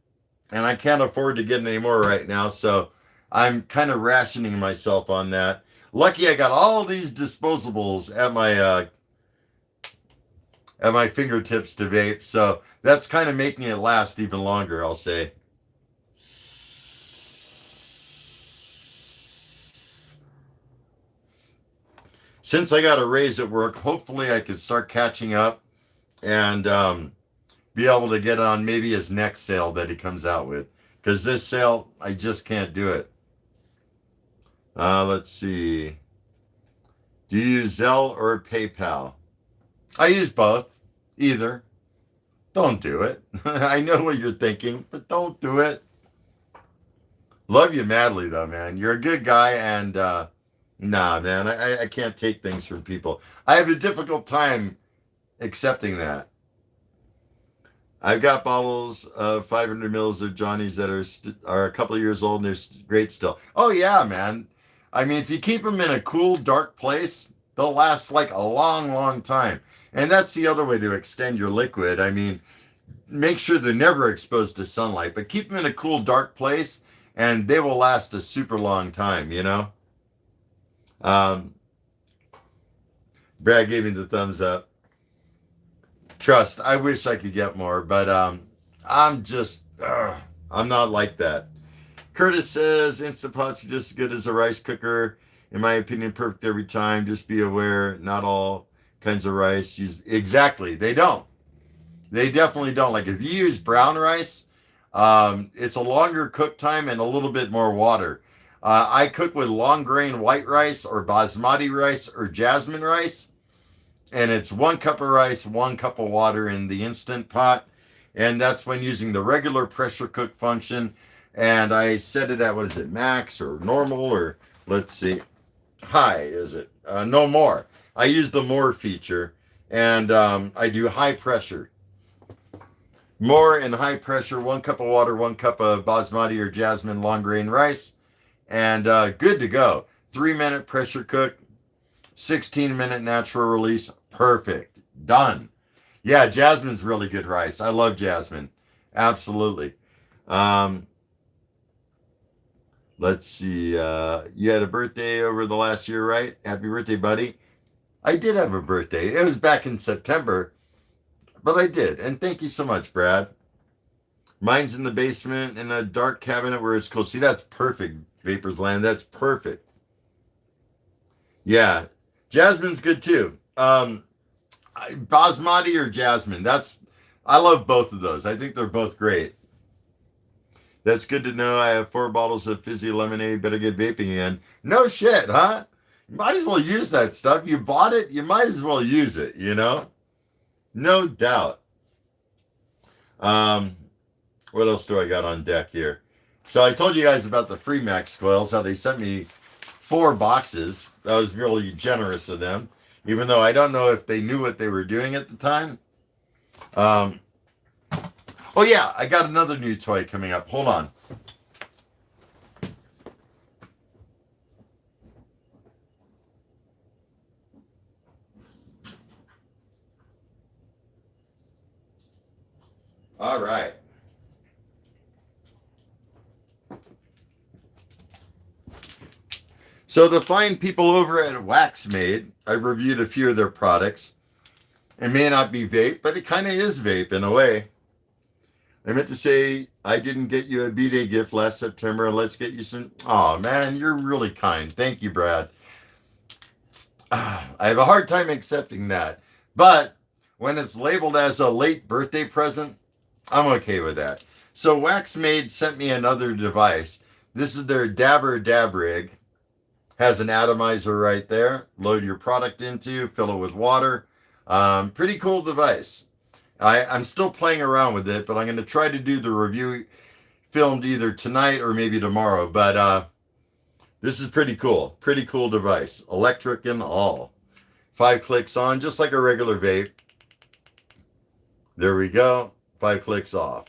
[SPEAKER 1] And I can't afford to get any more right now, so I'm kind of rationing myself on that. Lucky I got all these disposables at my fingertips to vape, so that's kind of making it last even longer, I'll say. Since I got a raise at work, hopefully I can start catching up and be able to get on maybe his next sale that he comes out with. Because this sale, I just can't do it. Let's see. Do you use Zelle or PayPal? I use both. Either. Don't do it. I know what you're thinking, but don't do it. Love you madly, though, man. You're a good guy, and nah, man, I can't take things from people. I have a difficult time accepting that. I've got bottles of 500 mils of Johnny's that are a couple of years old, and they're great still. Oh, yeah, man. I mean, if you keep them in a cool, dark place, they'll last like a long, long time. And that's the other way to extend your liquid. I mean, make sure they're never exposed to sunlight, but keep them in a cool, dark place, and they will last a super long time, Brad gave me the thumbs up. Trust, I wish I could get more, but I'm not like that. Curtis says Instant Pots are just as good as a rice cooker. In my opinion, perfect every time. Just be aware, not all kinds of rice exactly. They don't. They definitely don't. Like if you use brown rice, it's a longer cook time and a little bit more water. I cook with long grain white rice or basmati rice or jasmine rice. And it's 1 cup of rice, 1 cup of water in the Instant Pot. And that's when using the regular pressure cook function. And I set it at, max or normal or let's see, high, is it? No more. I use the more feature and I do high pressure. More and high pressure, 1 cup of water, 1 cup of basmati or jasmine long grain rice. And good to go. 3-minute pressure cook, 16-minute natural release. Perfect. Done. Yeah, jasmine's really good rice. I love jasmine. Absolutely. Let's see. You had a birthday over the last year, right? Happy birthday, buddy. I did have a birthday. It was back in September, but I did. And thank you so much, Brad. Mine's in the basement in a dark cabinet where it's cool. See, that's perfect, Vapors Land. That's perfect. Yeah. Jasmine's good too. Basmati or jasmine. I love both of those. I think they're both great. That's good to know. I have 4 bottles of fizzy lemonade. Better get vaping again. No shit, huh? You might as well use that stuff. You bought it. You might as well use it, No doubt. What else do I got on deck here? So I told you guys about the Free Max coils, how they sent me 4 boxes. That was really generous of them, even though I don't know if they knew what they were doing at the time. Oh yeah, I got another new toy coming up. Hold on. All right. So the fine people over at WaxMade, I've reviewed a few of their products. It may not be vape, but it kind of is vape in a way. I meant to say I didn't get you a B-Day gift last September. Let's get you some. Oh man, you're really kind. Thank you, Brad. I have a hard time accepting that. But when it's labeled as a late birthday present, I'm okay with that. So WaxMade sent me another device. This is their Dabber Dab Rig. Has an atomizer right there. Load your product into, fill it with water. Pretty cool device. I'm still playing around with it, but I'm going to try to do the review filmed either tonight or maybe tomorrow. But this is pretty cool. Pretty cool device. Electric and all. 5 clicks on, just like a regular vape. There we go. 5 clicks off.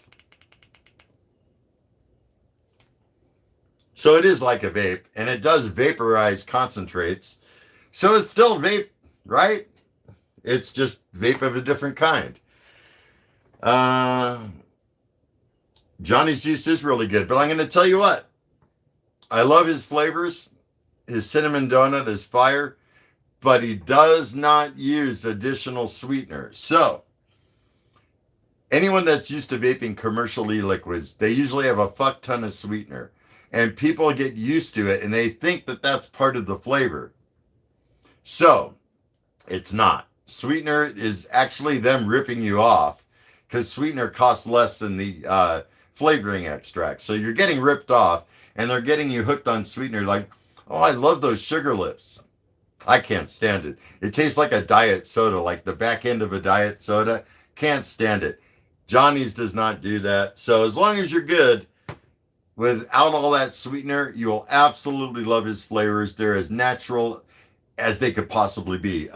[SPEAKER 1] So it is like a vape, and it does vaporize concentrates. So it's still vape, right? It's just vape of a different kind. Johnny's juice is really good, but I'm going to tell you what. I love his flavors. His cinnamon donut is fire, but he does not use additional sweetener. So anyone that's used to vaping commercial e-liquids, they usually have a fuck ton of sweetener. And people get used to it, and they think that that's part of the flavor. So it's not. Sweetener is actually them ripping you off, because sweetener costs less than the flavoring extract. So you're getting ripped off, and they're getting you hooked on sweetener like, oh, I love those sugar lips. I can't stand it. It tastes like a diet soda, like the back end of a diet soda. Can't stand it. Johnny's does not do that. So as long as you're good, without all that sweetener, you will absolutely love his flavors. They're as natural as they could possibly be.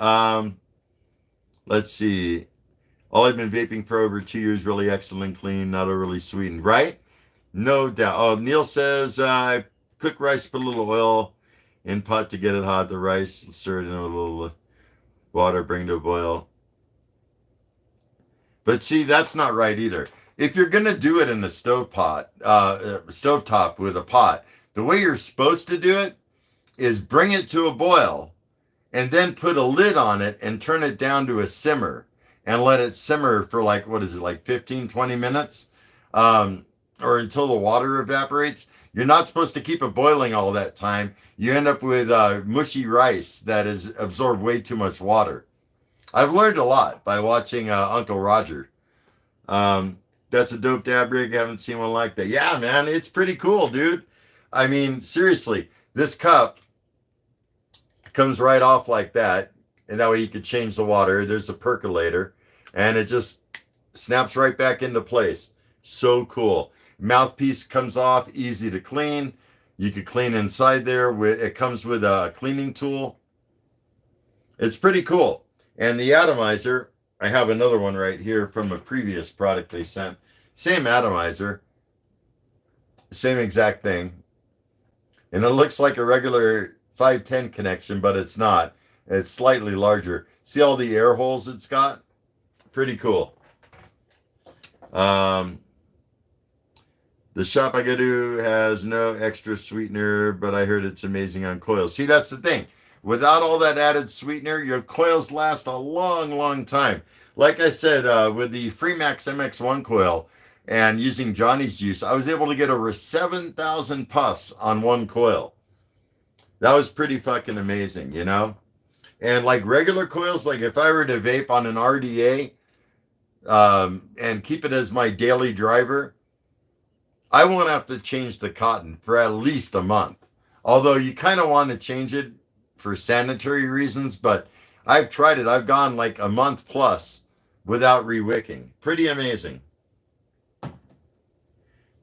[SPEAKER 1] Let's see. All I've been vaping for over 2 years, really excellent, clean, not overly sweetened, right? No doubt. Oh, Neil says, cook rice, put a little oil in pot to get it hot. The rice, stir it in a little water, bring to a boil. But see, that's not right either. If you're going to do it in the stovetop with a pot, the way you're supposed to do it is bring it to a boil and then put a lid on it and turn it down to a simmer and let it simmer for like, what is it, like 15, 20 minutes? Or until the water evaporates. You're not supposed to keep it boiling all that time. You end up with mushy rice that has absorbed way too much water. I've learned a lot by watching Uncle Roger. That's a dope dab rig. I haven't seen one like that. Yeah, man, it's pretty cool, dude. I mean, seriously, this cup comes right off like that. And that way you could change the water. There's a percolator. And it just snaps right back into place. So cool. Mouthpiece comes off, easy to clean. You could clean inside there. It comes with a cleaning tool. It's pretty cool. And the atomizer, I have another one right here from a previous product they sent. Same atomizer. Same exact thing. And it looks like a regular 510 connection, but it's not. It's slightly larger. See all the air holes it's got? Pretty cool. The shop I go to has no extra sweetener, but I heard it's amazing on coils. See, that's the thing. Without all that added sweetener, your coils last a long, long time. Like I said, with the Freemax MX1 coil and using Johnny's juice, I was able to get over 7,000 puffs on one coil. That was pretty fucking amazing, you know? And like regular coils, like if I were to vape on an RDA and keep it as my daily driver, I won't have to change the cotton for at least a month. Although you kind of want to change it for sanitary reasons, but I've tried it. I've gone like a month plus without re-wicking. Pretty amazing.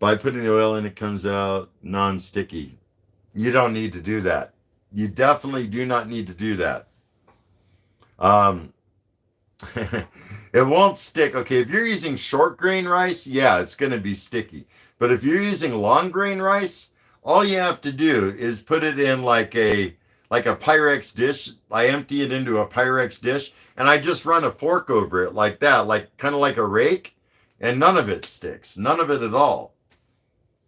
[SPEAKER 1] By putting the oil in, it comes out non-sticky. You don't need to do that. You definitely do not need to do that. It won't stick. Okay, if you're using short grain rice, yeah, it's going to be sticky. But if you're using long grain rice, all you have to do is put it in like a Pyrex dish. I empty it into a Pyrex dish and I just run a fork over it like that, like kind of like a rake, and none of it sticks. None of it at all.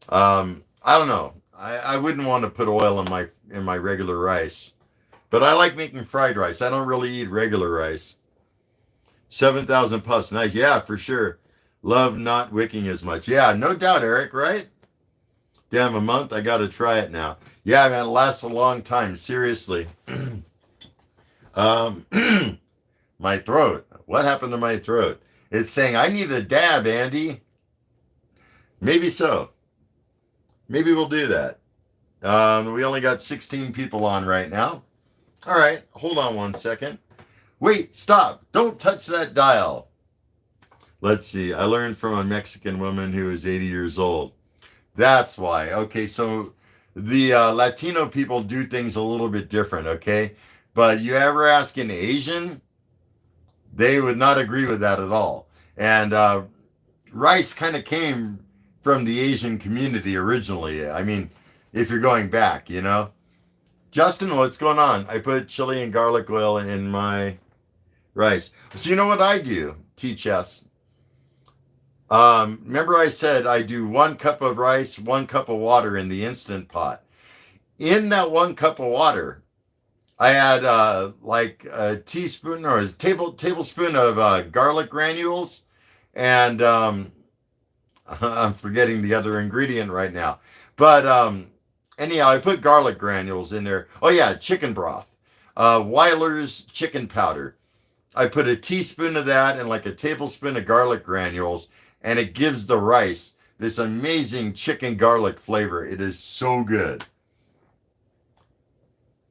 [SPEAKER 1] I don't know. I wouldn't want to put oil in my regular rice. But I like making fried rice. I don't really eat regular rice. 7,000 puffs. Nice. Yeah, for sure. Love not wicking as much. Yeah, no doubt, Eric, right? Damn, a month. I got to try it now. Yeah, man, it lasts a long time. Seriously. My throat. What happened to my throat? It's saying, I need a dab, Andy. Maybe so. Maybe we'll do that. We only got 16 people on right now. All right, hold on one second. Wait, stop. Don't touch that dial. Let's see. I learned from a Mexican woman who is 80 years old. That's why. Okay, so the Latino people do things a little bit different, okay? But you ever ask an Asian, they would not agree with that at all. And rice kind of came from the Asian community originally. I mean, if you're going back, you know? Justin, what's going on? I put chili and garlic oil in my rice. So you know what I do, T-Chess? Remember I said I do 1 cup of rice, 1 cup of water in the Instant Pot. In that 1 cup of water, I add like a teaspoon or a tablespoon of garlic granules, and I'm forgetting the other ingredient right now. But anyhow, I put garlic granules in there. Oh yeah, chicken broth. Weiler's chicken powder. I put a teaspoon of that and like a tablespoon of garlic granules, and it gives the rice this amazing chicken garlic flavor. It is so good.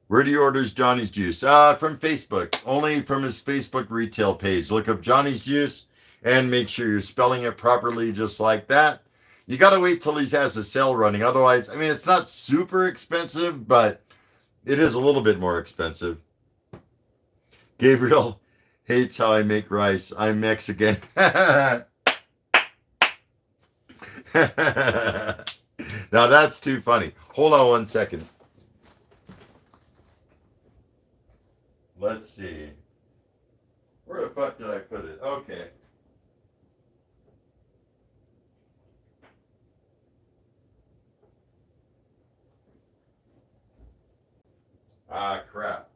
[SPEAKER 1] Where do you order Johnny's Juice? From Facebook. Only from his Facebook retail page. Look up Johnny's Juice and make sure you're spelling it properly just like that. You got to wait till he has a sale running. Otherwise, I mean, it's not super expensive, but it is a little bit more expensive. Gabriel hates how I make rice. I'm Mexican. Now that's too funny. Hold on one second. Let's see. Where the fuck did I put it? Okay. Ah, crap.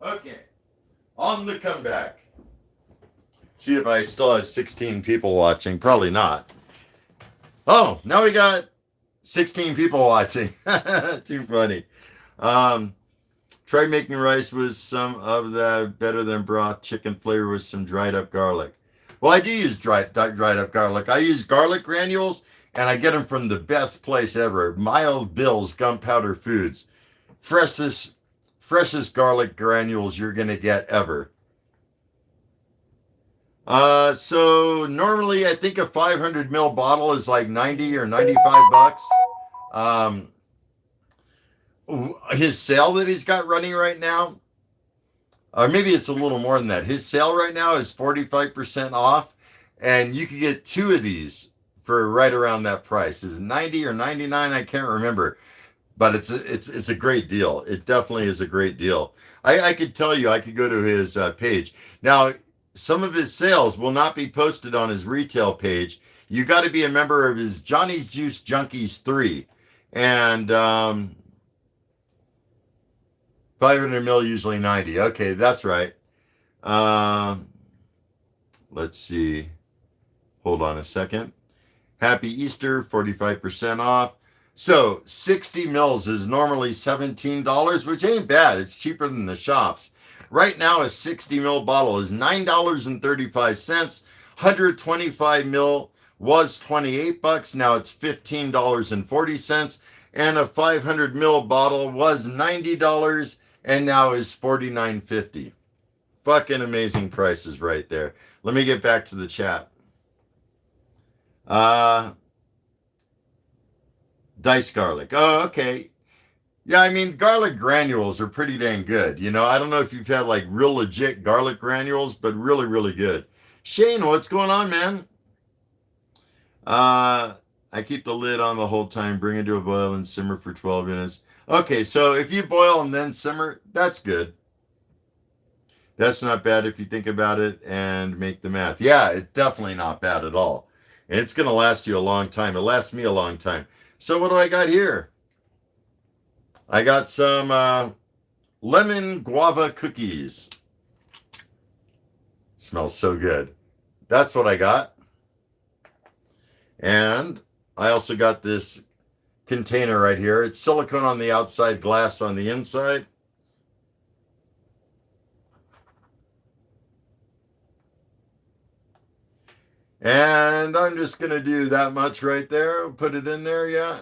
[SPEAKER 1] Okay. On the comeback. See if I still have 16 people watching. Probably not. Oh, now we got 16 people watching. Too funny. Try making rice with some of the better than broth chicken flavor with some dried up garlic. Well, I do use dried up garlic. I use garlic granules, and I get them from the best place ever. Mild Bill's Gunpowder Foods. Freshest garlic granules you're going to get ever. So normally I think a 500 ml bottle is like 90 or 95 bucks. His sale that he's got running right now, or maybe it's a little more than that. His sale right now is 45% off, and you can get 2 of these for right around that price. Is it 90 or 99? I can't remember, but it's a great deal. It definitely is a great deal. I could tell you, I could go to his page. Now, some of his sales will not be posted on his retail page. You got to be a member of his Johnny's Juice Junkies 3. And 500 mil, usually 90. Okay, that's right. Let's see. Hold on a second. Happy Easter, 45% off. So 60 mils is normally $17, which ain't bad. It's cheaper than the shops. Right now, a 60 mil bottle is $9.35. 125 mil was 28 bucks. Now it's $15.40. And a 500 mil bottle was $90 and now is $49.50. fucking amazing prices right there. Let me get back to the chat. Diced garlic. Oh, okay. Yeah, I mean, garlic granules are pretty dang good. You know, I don't know if you've had like real legit garlic granules, but really, really good. Shane, what's going on, man? I keep the lid on the whole time, bring it to a boil and simmer for 12 minutes. Okay, so if you boil and then simmer, that's good. That's not bad if you think about it and make the math. Yeah, it's definitely not bad at all. And it's going to last you a long time. It lasts me a long time. So what do I got here? I got some lemon guava cookies. Smells so good. That's what I got. And I also got this container right here. It's silicone on the outside, glass on the inside. And I'm just going to do that much right there. Put it in there, yeah.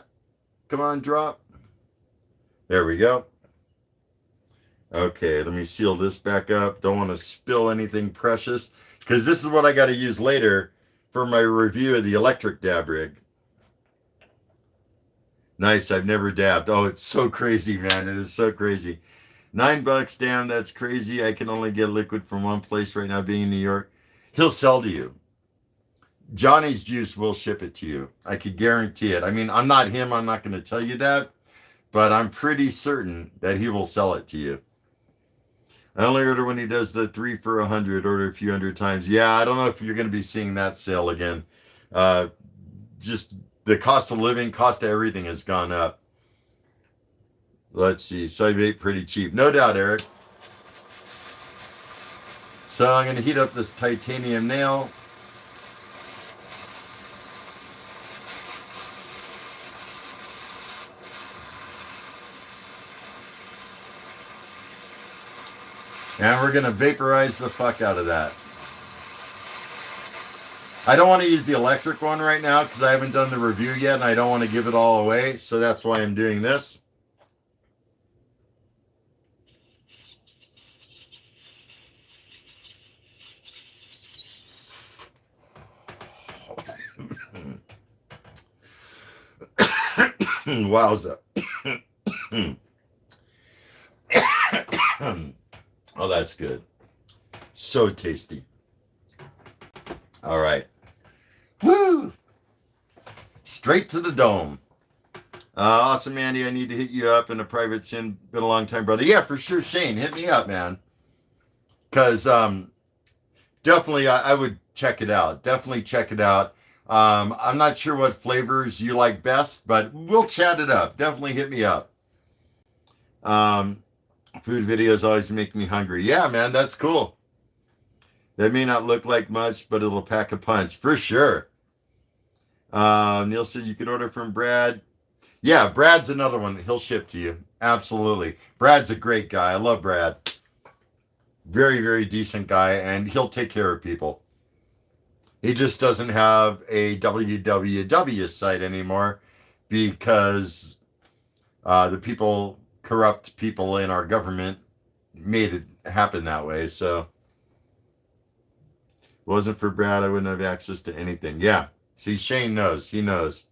[SPEAKER 1] Come on, drop. There we go. Okay, let me seal this back up. Don't want to spill anything precious, because this is what I got to use later for my review of the electric dab rig. Nice, I've never dabbed. Oh, it's so crazy, man. It is so crazy. $9, damn, that's crazy. I can only get liquid from one place right now, being in New York. He'll sell to you. Johnny's Juice will ship it to you. I could guarantee it. I mean, I'm not him. I'm not going to tell you that. But I'm pretty certain that he will sell it to you. I only order when he does the 3 for $100. Order a few hundred times. Yeah, I don't know if you're going to be seeing that sale again. Just the cost of living, cost of everything has gone up. Let's see. Side bait pretty cheap. No doubt, Eric. So I'm going to heat up this titanium nail. And we're going to vaporize the fuck out of that. I don't want to use the electric one right now because I haven't done the review yet and I don't want to give it all away. So that's why I'm doing this. Wowza. Oh, that's good. So tasty. All right. Woo! Straight to the dome. Awesome, Andy. I need to hit you up in a private sin. Been a long time, brother. Yeah, for sure. Shane, hit me up, man. Because definitely I would check it out. Definitely check it out. I'm not sure what flavors you like best, but we'll chat it up. Definitely hit me up. Food videos always make me hungry. Yeah, man, that's cool. That may not look like much, but it'll pack a punch for sure. Neil says you can order from Brad. Yeah, Brad's another one. He'll ship to you. Absolutely. Brad's a great guy. I love Brad. Very, very decent guy, and he'll take care of people. He just doesn't have a www site anymore because the people, corrupt people in our government made it happen that way. So if it wasn't for Brad, I wouldn't have access to anything. Yeah. See, Shane knows. He knows.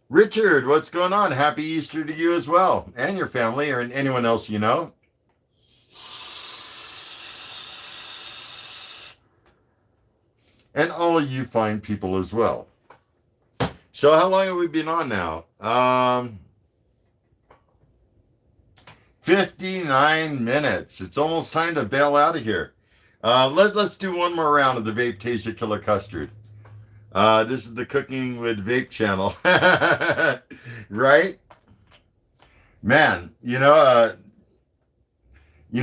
[SPEAKER 1] Richard, what's going on? Happy Easter to you as well, and your family, or anyone else you know. And all you fine people as well. So how long have we been on now? 59 minutes. It's almost time to bail out of here. Let's do one more round of the Vapetasia Killer Kustard. This is the Cooking with Vape channel. Right? Man,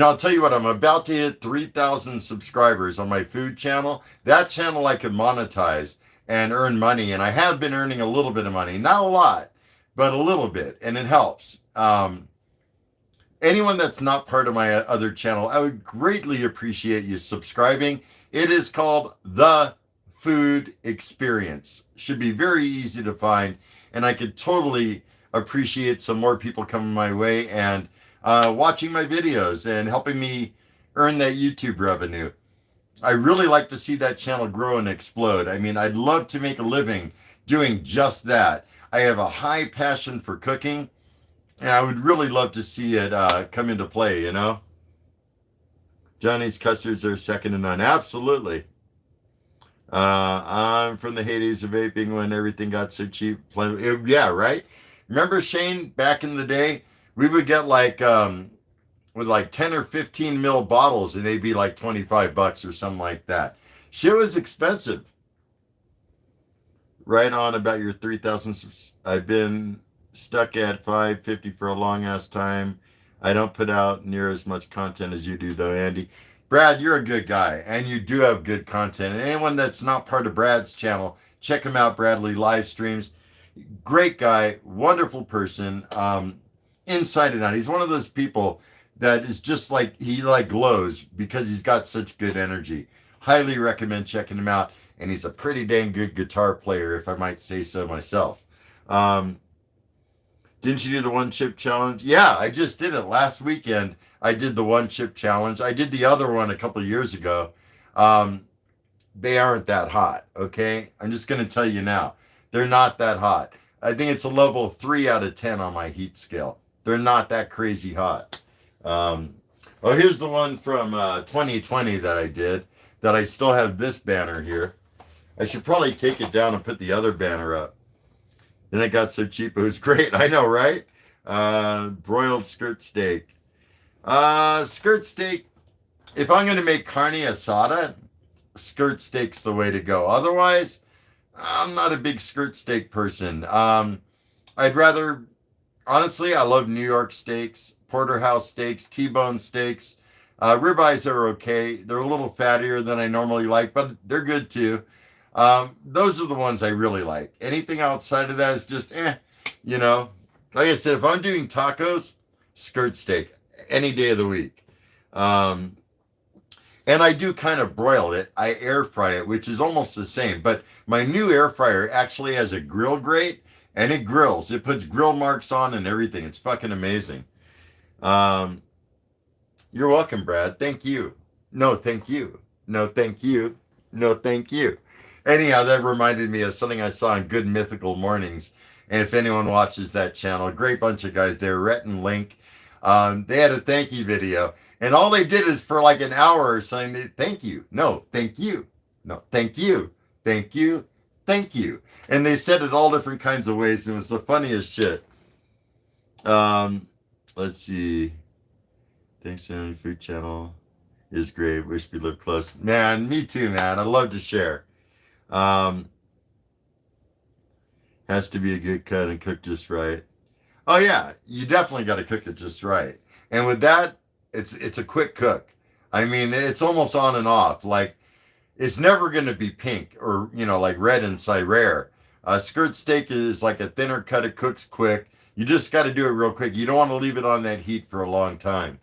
[SPEAKER 1] I'll tell you what, I'm about to hit 3,000 subscribers on my food channel. That channel I could monetize and earn money, and I have been earning a little bit of money. Not a lot, but a little bit, and it helps. Anyone that's not part of my other channel, I would greatly appreciate you subscribing. It is called The Food Experience. Should be very easy to find, and I could totally appreciate some more people coming my way and watching my videos and helping me earn that YouTube revenue. I really like to see that channel grow and explode. I mean, I'd love to make a living doing just that. I have a high passion for cooking, and I would really love to see it come into play, you know? Johnny's custards are second to none. Absolutely. I'm from the heydays of vaping when everything got so cheap. Yeah, right? Remember, Shane, back in the day, we would get like, with like 10 or 15 mil bottles, and they'd be like $25 or something like that. Shit was expensive. Right on about your 3,000. I've been stuck at 550 for a long ass time. I don't put out near as much content as you do, though, Andy. Brad, you're a good guy, and you do have good content. And anyone that's not part of Brad's channel, check him out, Bradley live streams. Great guy, wonderful person, inside and out. He's one of those people that is just like, he like glows because he's got such good energy. Highly recommend checking him out. And he's a pretty dang good guitar player, if I might say so myself. Didn't you do the one chip challenge? Yeah, I just did it last weekend. I did the one chip challenge. I did the other one a couple of years ago. They aren't that hot, okay? I'm just going to tell you now. They're not that hot. I think it's a level 3 out of 10 on my heat scale. They're not that crazy hot. Oh, here's the one from 2020 that I did, that I still have this banner here. I should probably take it down and put the other banner up. And it got so cheap, it was great. I know, right? Broiled skirt steak. Skirt steak, if I'm going to make carne asada, skirt steak's the way to go. Otherwise, I'm not a big skirt steak person. I'd rather, honestly, I love New York steaks, porterhouse steaks, T-bone steaks. Ribeyes are okay. They're a little fattier than I normally like, but they're good too. Those are the ones I really like. Anything outside of that is just, you know. Like I said, if I'm doing tacos, skirt steak, any day of the week. And I do kind of broil it. I air fry it, which is almost the same. But my new air fryer actually has a grill grate, and it grills. It puts grill marks on and everything. It's fucking amazing. You're welcome, Brad. Thank you. No, thank you. No, thank you. No, thank you. Anyhow, that reminded me of something I saw in Good Mythical Mornings. And if anyone watches that channel, great bunch of guys there, Rhett and Link. They had a thank you video. And all they did is for like an hour or something, thank you. No, thank you. No, thank you. Thank you. Thank you. And they said it all different kinds of ways. And it was the funniest shit. Let's see. Thanks for the food channel. Is great. Wish we lived close. Man, me too, man. I love to share. Has to be a good cut and cooked just right. Oh yeah, you definitely got to cook it just right. And with that, it's a quick cook. I mean, it's almost on and off. Like, it's never going to be pink or, you know, like red inside rare. Skirt steak is like a thinner cut. It cooks quick. You just got to do it real quick. You don't want to leave it on that heat for a long time.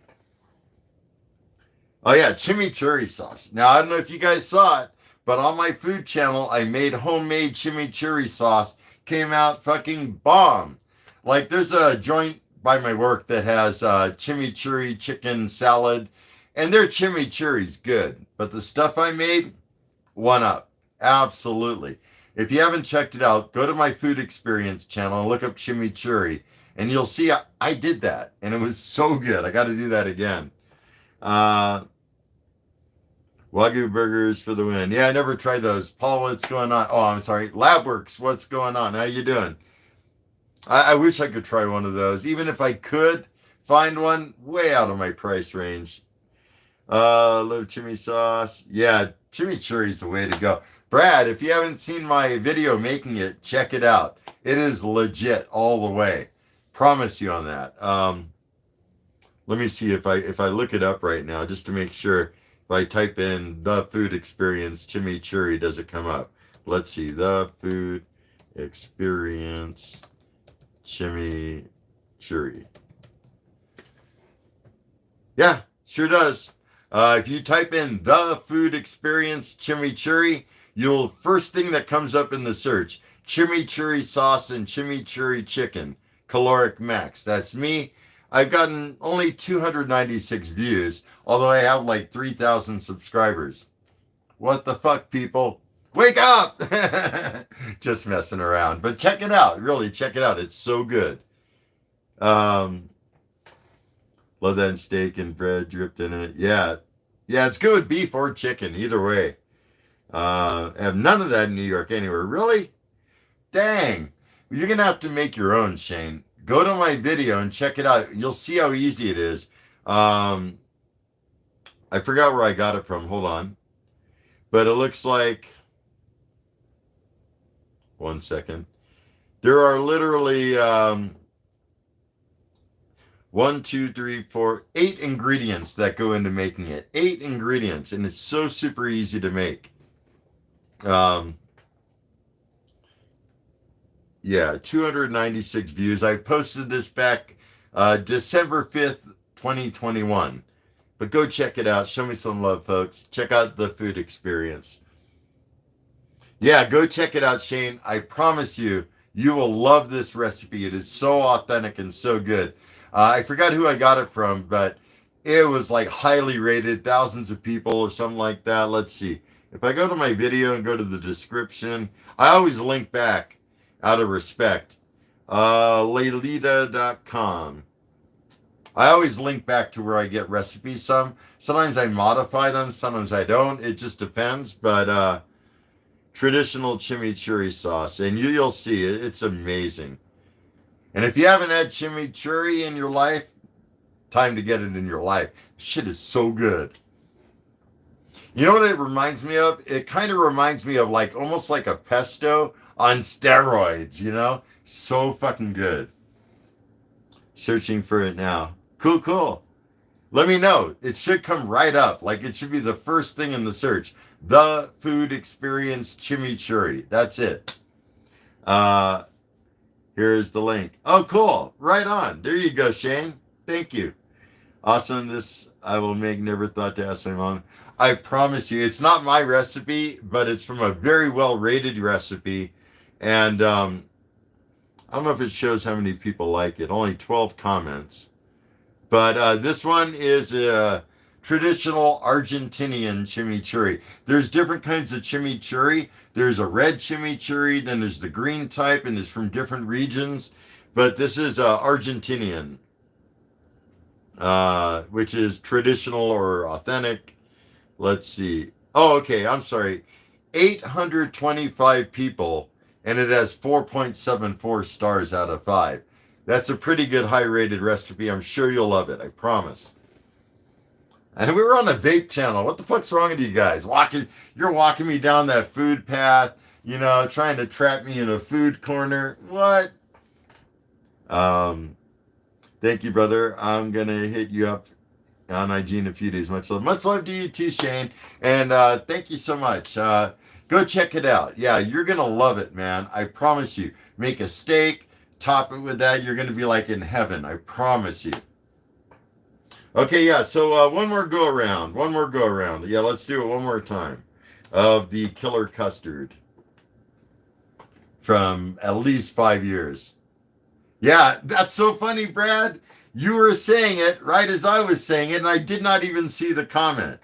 [SPEAKER 1] Oh yeah, chimichurri sauce. Now, I don't know if you guys saw it, but on my food channel, I made homemade chimichurri sauce. Came out fucking bomb. Like, there's a joint by my work that has chimichurri chicken salad, and their chimichurri's good. But the stuff I made, one up. Absolutely. If you haven't checked it out, go to my food experience channel and look up chimichurri, and you'll see I did that, and it was so good. I got to do that again. Wagyu burgers for the win. Yeah, I never tried those. Paul, what's going on? Oh, I'm sorry. Labworks, what's going on? How you doing? I wish I could try one of those. Even if I could find one, way out of my price range. Little chimi sauce. Yeah, chimichurri is the way to go. Brad, if you haven't seen my video making it, check it out. It is legit all the way. Promise you on that. Let me see if I look it up right now just to make sure. If I type in the food experience chimichurri, does it come up? Let's see. The food experience chimichurri. Yeah, sure does. If you type in the food experience chimichurri, you'll first thing that comes up in the search, chimichurri sauce and chimichurri chicken, caloric max. That's me. I've gotten only 296 views, although I have like 3,000 subscribers. What the fuck, people? Wake up! Just messing around. But check it out. Really, check it out. It's so good. Love that steak and bread dripped in it. Yeah. Yeah, it's good with beef or chicken, either way. Have none of that in New York anywhere. Really? Dang. You're going to have to make your own, Shane. Go to my video and check it out. You'll see how easy it is. I forgot where I got it from. Hold on. But it looks like... One second. There are literally 1, 2, 3, 4, 8 ingredients that go into making it. 8 ingredients. And it's so super easy to make. Yeah, 296 views. I posted this back December 5th, 2021. But go check it out. Show me some love, folks. Check out the food experience. Yeah, go check it out, Shane. I promise you, you will love this recipe. It is so authentic and so good. I forgot who I got it from, but it was like highly rated, thousands of people or something like that. Let's see. If I go to my video and go to the description, I always link back out of respect. Leylita.com. I always link back to where I get recipes. Sometimes I modify them, sometimes I don't. It just depends. But traditional chimichurri sauce, and you'll see it. It's amazing. And if you haven't had chimichurri in your life, time to get it in your life. Shit is so good. You know what it reminds me of? It kind of reminds me of like almost like a pesto on steroids, you know? So fucking good. Searching for it now. Cool. Let me know. It should come right up. Like it should be the first thing in the search. The Food Experience Chimichurri. That's it. Here's the link. Oh, cool. Right on. There you go, Shane. Thank you. Awesome. This I will make. Never thought to ask my mom. I promise you, it's not my recipe, but it's from a very well-rated recipe. And I don't know if it shows how many people like it. Only 12 comments. But this one is a traditional Argentinian chimichurri. There's different kinds of chimichurri. There's a red chimichurri, then there's the green type, and it's from different regions. But this is Argentinian, which is traditional or authentic. Let's see. Oh, okay. I'm sorry. 825 people, and it has 4.74 stars out of 5. That's a pretty good high-rated recipe. I'm sure you'll love it. I promise. And we were on the vape channel. What the fuck's wrong with you guys? You're walking me down that food path, you know, trying to trap me in a food corner. What? Thank you, brother. I'm going to hit you up on IG in a few days. Much love. Much love to you too, Shane. And thank you so much. Go check it out. Yeah, you're going to love it, man. I promise you. Make a steak, top it with that. You're going to be like in heaven. I promise you. Okay, yeah, so one more go around. Yeah, let's do it one more time. Of the killer custard. From at least 5 years. Yeah, that's so funny, Brad. You were saying it right as I was saying it, and I did not even see the comment.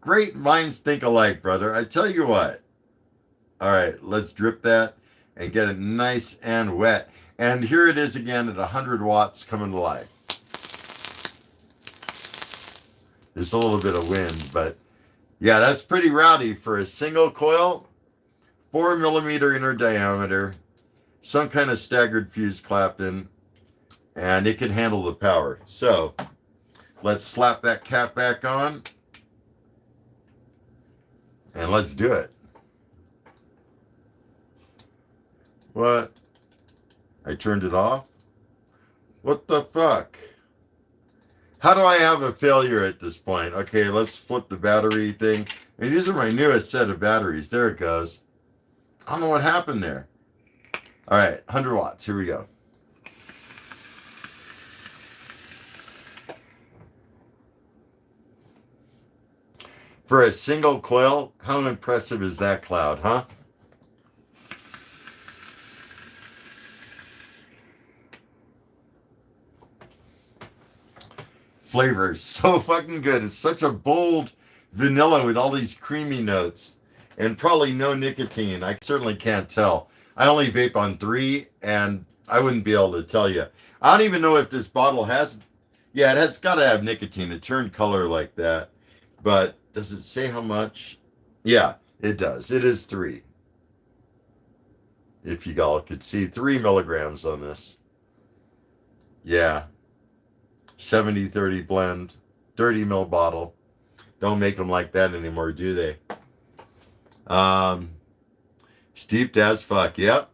[SPEAKER 1] Great minds think alike, brother. I tell you what. All right, let's drip that and get it nice and wet. And here it is again at 100 watts coming to life. There's a little bit of wind, but yeah, that's pretty rowdy for a single coil. 4 millimeter inner diameter. Some kind of staggered fuse clapped in. And it can handle the power. So, let's slap that cap back on. And let's do it. What? I turned it off? What the fuck? How do I have a failure at this point? Okay, let's flip the battery thing. I mean, these are my newest set of batteries. There it goes. I don't know what happened there. All right, 100 watts. Here we go. For a single coil, how impressive is that cloud, huh? flavor. So fucking good. It's such a bold vanilla with all these creamy notes and probably no nicotine. I certainly can't tell. I only vape on 3 and I wouldn't be able to tell you. I don't even know if this bottle has, yeah, it has got to have nicotine. It turned color like that. But does it say how much? Yeah, it does. It is 3. If you all could see 3 milligrams on this. Yeah. 70-30 blend. 30 ml bottle. Don't make them like that anymore, do they? Steeped as fuck. Yep.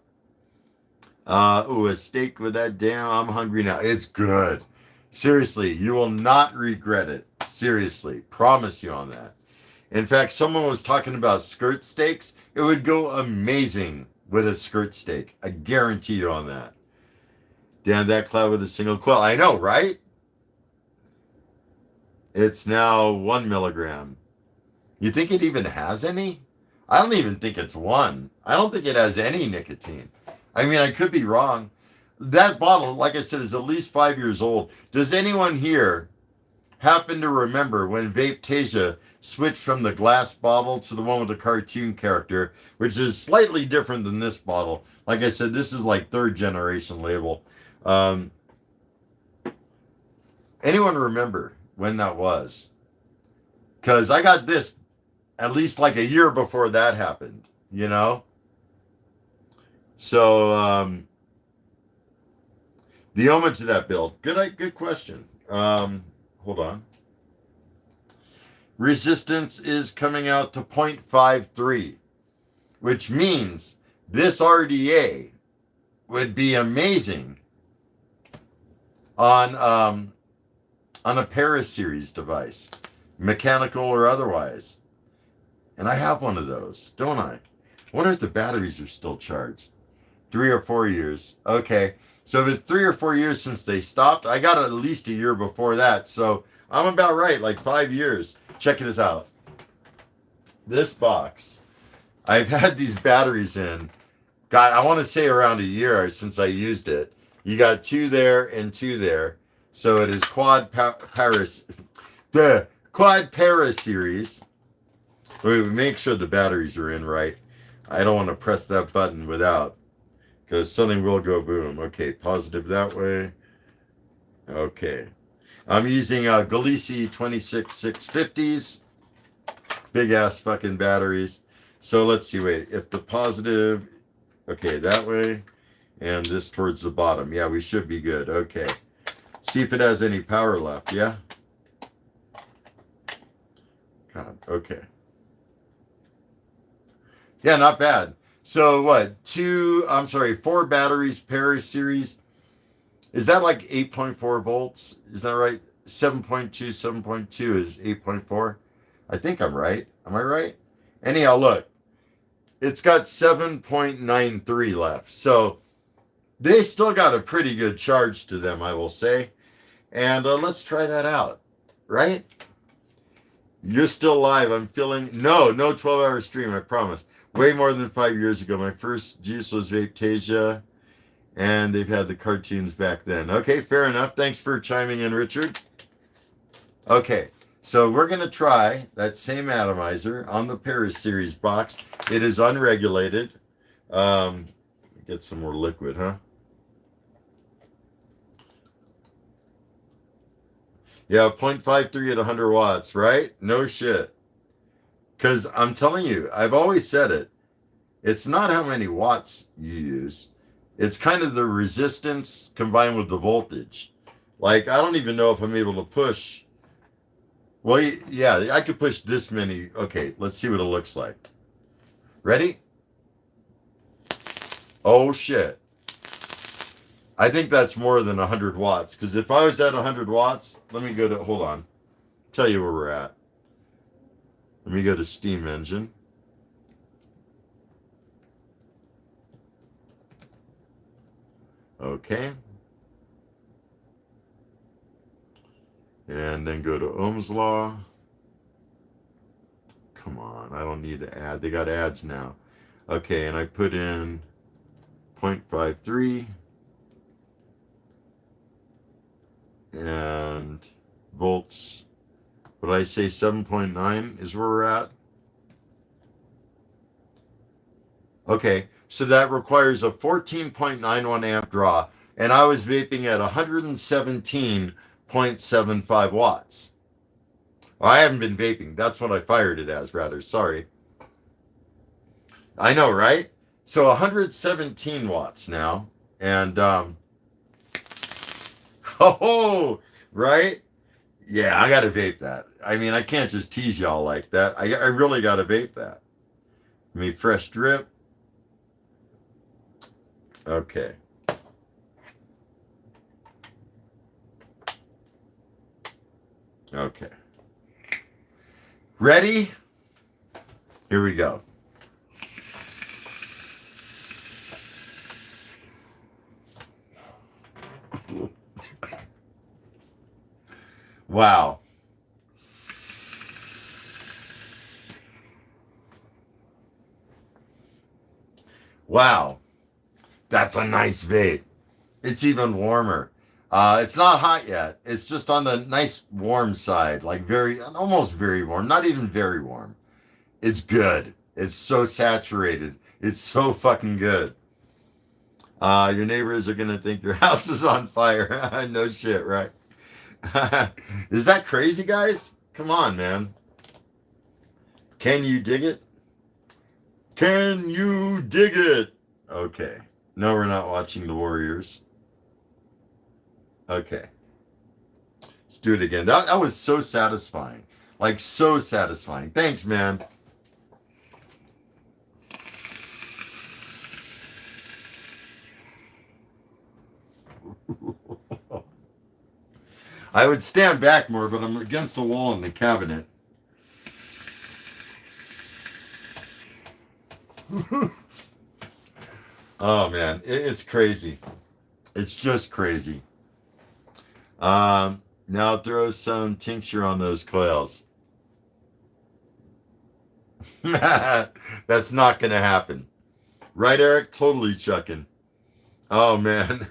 [SPEAKER 1] Ooh, a steak with that damn. I'm hungry now. It's good. Seriously, you will not regret it. Seriously. Promise you on that. In fact, someone was talking about skirt steaks. It would go amazing with a skirt steak. I guarantee you on that. Damn that cloud with a single quill. I know, right? It's now 1 milligram. You think it even has any? I don't even think it's 1. I don't think it has any nicotine. I mean, I could be wrong. That bottle, like I said, is at least 5 years old. Does anyone here happen to remember when Vapetasia switched from the glass bottle to the one with the cartoon character, which is slightly different than this bottle? Like I said, this is like 3rd generation label. Anyone remember when that was? Because I got this at least like a year before that happened, you know? So, the homage to that build. Good question. Hold on. Resistance is coming out to 0.53, which means this RDA would be amazing on a Paris series device, mechanical or otherwise. And I have one of those, don't I? I wonder if the batteries are still charged. 3 or 4 years. Okay. So if it's 3 or 4 years since they stopped, I got it at least a year before that. So I'm about right, like 5 years. Check this out. This box, I've had these batteries in, God, I want to say around a year since I used it. You got 2 there and 2 there. So it is Paris, the Quad Paris series. We make sure the batteries are in right. I don't want to press that button without, because something will go boom. Okay, positive that way. Okay. I'm using Galici 26650s. Big ass fucking batteries. So let's see, wait. If the positive, okay, that way. And this towards the bottom. Yeah, we should be good. Okay. See if it has any power left, yeah? God, okay. Yeah, not bad. So what? 4 batteries, Paris series. Is that like 8.4 volts? Is that right? 7.2 is 8.4. I think I'm right. Am I right? Anyhow, look. It's got 7.93 left. So they still got a pretty good charge to them, I will say. And let's try that out. Right? You're still live. I'm feeling... No 12-hour stream, I promise. Way more than 5 years ago. My first juice was Vapetasia. And they've had the cartoons back then. Okay, fair enough. Thanks for chiming in, Richard. Okay, so we're going to try that same atomizer on the Paris series box. It is unregulated. Get some more liquid, huh? Yeah, 0.53 at 100 watts, right? No shit. Because I'm telling you, I've always said it. It's not how many watts you use. It's kind of the resistance combined with the voltage. Like, I don't even know if I'm able to push. Well, yeah, I could push this many. Okay, let's see what it looks like. Ready? Oh, shit. I think that's more than 100 watts. Because if I was at 100 watts, let me go to, hold on. Tell you where we're at. Let me go to steam engine. Okay. And then go to Ohm's law. Come on, I don't need to add. They got ads now. Okay, and I put in 0.53. And volts. Would I say 7.9 is where we're at? Okay, so that requires a 14.91 amp draw, and I was vaping at 117.75 watts. Well, I haven't been vaping. That's what I fired it as, rather. Sorry. I know, right? So 117 watts now, and oh, right? Yeah, I gotta vape that. I mean, I can't just tease y'all like that. I really gotta vape that. I mean, fresh drip. Okay. Okay. Ready? Here we go. Wow. Wow. That's a nice vape. It's even warmer. It's not hot yet. It's just on the nice warm side, like almost very warm, not even very warm. It's good. It's so saturated. It's so fucking good. Your neighbors are gonna think your house is on fire. No shit, right? Is that crazy, guys? Come on, man. Can you dig it? Can you dig it? Okay. No, we're not watching the Warriors. Okay. Let's do it again. That was so satisfying. Like, so satisfying. Thanks, man. I would stand back more, but I'm against the wall in the cabinet. Oh, man. It's crazy. It's just crazy. Now throw some tincture on those coils. That's not going to happen. Right, Eric? Totally chucking. Oh, man.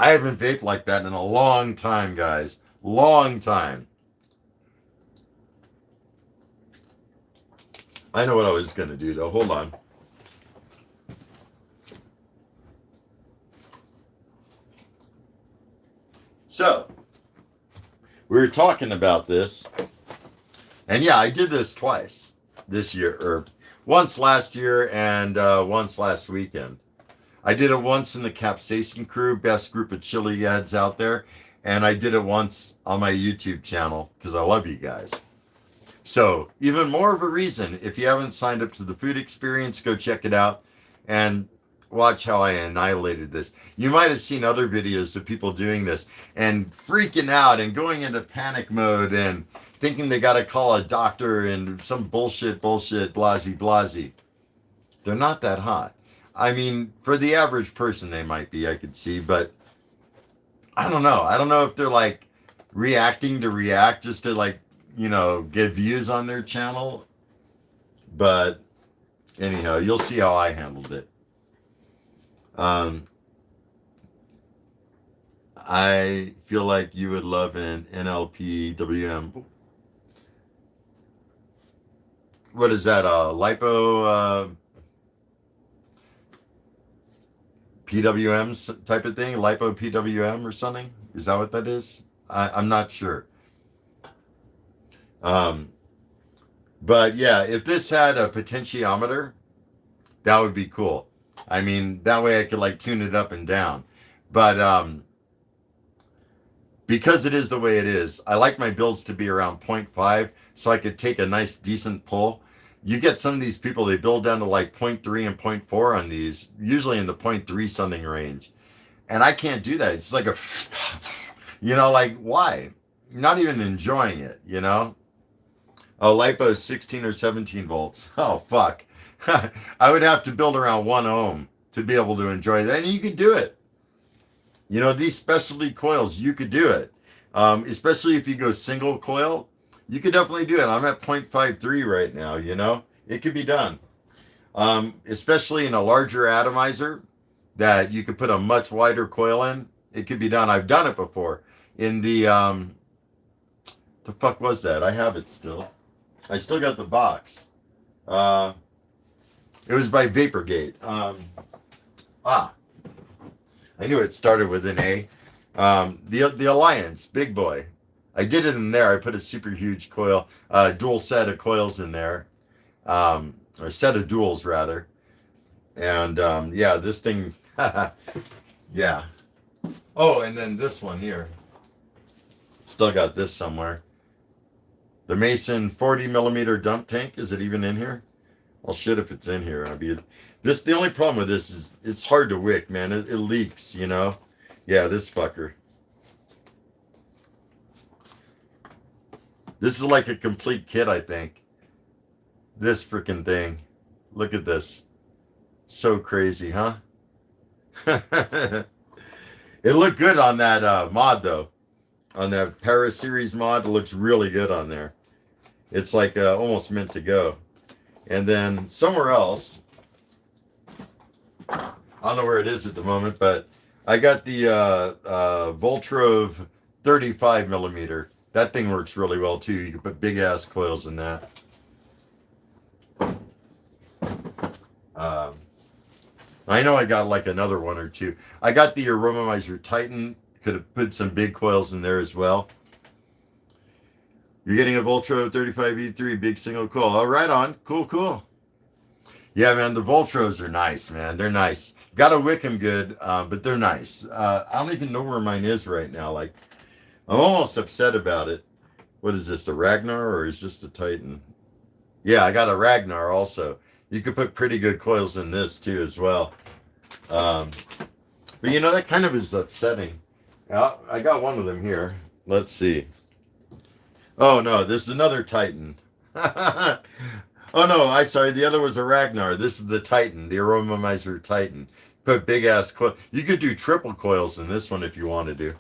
[SPEAKER 1] I haven't vaped like that in a long time, guys. Long time. I know what I was going to do, though. Hold on. So, we were talking about this. And yeah, I did this twice this year, or once last year and once last weekend. I did it once in the Capsaicin crew, best group of chili heads out there. And I did it once on my YouTube channel because I love you guys. So even more of a reason, if you haven't signed up to the food experience, go check it out and watch how I annihilated this. You might have seen other videos of people doing this and freaking out and going into panic mode and thinking they got to call a doctor and some bullshit, blasey. They're not that hot. I mean, for the average person, they might be, I could see, but I don't know. I don't know if they're like reacting to react just to like, you know, get views on their channel. But anyhow, you'll see how I handled it. I feel like you would love an NLPWM. What is that? Lipo PWM type of thing? Lipo PWM or something? Is that what that is? I'm not sure. But yeah, if this had a potentiometer, that would be cool. I mean, that way I could like tune it up and down. But because it is the way it is, I like my builds to be around 0.5 so I could take a nice decent pull. You get some of these people, they build down to like 0.3 and 0.4 on these, usually in the 0.3 something range. And I can't do that. It's like a, you know, like why? You're not even enjoying it, you know? Oh, lipo 16 or 17 volts. Oh, fuck. I would have to build around 1 ohm to be able to enjoy that. And you could do it. You know, these specialty coils, you could do it. Especially if you go single coil, you could definitely do it. I'm at 0.53 right now, you know. It could be done. Especially in a larger atomizer that you could put a much wider coil in. It could be done. I've done it before. In the fuck was that? I have it still. I still got the box. It was by Vaporgate. I knew it started with an A. The Alliance, big boy. I did it in there. I put a super huge coil, dual set of coils in there, or a set of duals rather. And yeah, this thing, yeah. Oh, and then this one here. Still got this somewhere. The Mason 40 millimeter dump tank. Is it even in here? Well, shit, if it's in here, I'll be. The only problem with this is it's hard to wick, man. It leaks, you know. Yeah, this fucker. This is like a complete kit, I think. This freaking thing. Look at this. So crazy, huh? It looked good on that mod, though. On that Paris series mod, it looks really good on there. It's like almost meant to go. And then somewhere else, I don't know where it is at the moment, but I got the Voltrove 35 millimeter. That thing works really well too. You can put big ass coils in that. I know I got like another one or two. I got the Aromomizer Titan. Could have put some big coils in there as well. You're getting a Voltrove 35E3 big single coil. Oh, right on. Cool, cool. Yeah, man, the Voltros are nice, man. They're nice. Got to wick them good, but they're nice. I don't even know where mine is right now. Like, I'm almost upset about it. What is this, the Ragnar, or is this the Titan? Yeah, I got a Ragnar also. You could put pretty good coils in this too as well. But you know, that kind of is upsetting. I got one of them here. Let's see. Oh no, this is another Titan. Oh no, sorry, the other was a Ragnar. This is the Titan, the Aromomizer Titan. Put big ass coil. You could do triple coils in this one if you want to do.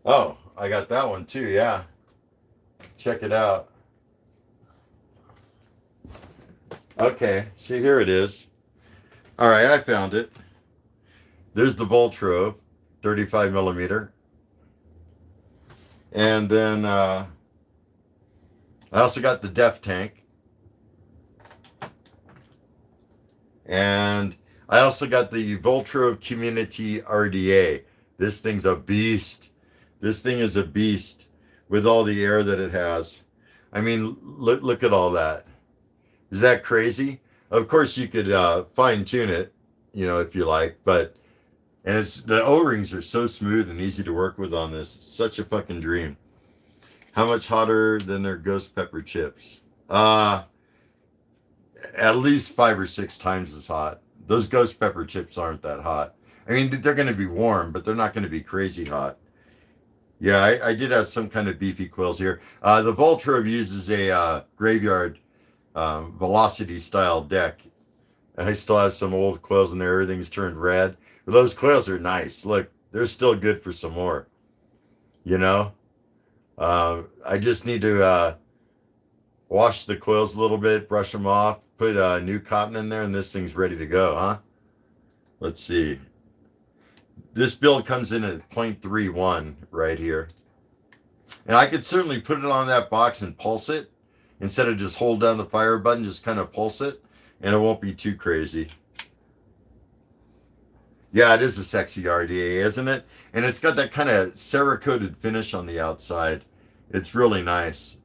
[SPEAKER 1] Oh, I got that one too, yeah. Check it out. Okay, see, here it is. All right, I found it. There's the Voltrove, 35 millimeter. And then I also got the Def Tank. And I also got the Voltrove Community RDA. This thing's a beast. This thing is a beast with all the air that it has. I mean, look at all that. Is that crazy? Of course, you could fine tune it, you know, if you like, but and it's the O-rings are so smooth and easy to work with on this. It's such a fucking dream. How much hotter than their ghost pepper chips? At least 5 or 6 times as hot. Those ghost pepper chips aren't that hot. I mean, they're going to be warm, but they're not going to be crazy hot. Yeah, I did have some kind of beefy coils here. The Voltrove uses a graveyard velocity style deck. And I still have some old coils in there. Everything's turned red. But those coils are nice. Look, they're still good for some more. You know? I just need to wash the coils a little bit, brush them off, put new cotton in there, and this thing's ready to go, huh? Let's see. This build comes in at 0.31 right here. And I could certainly put it on that box and pulse it. Instead of just hold down the fire button, just kind of pulse it. And it won't be too crazy. Yeah, it is a sexy RDA, isn't it? And it's got that kind of Cerakoted finish on the outside. It's really nice.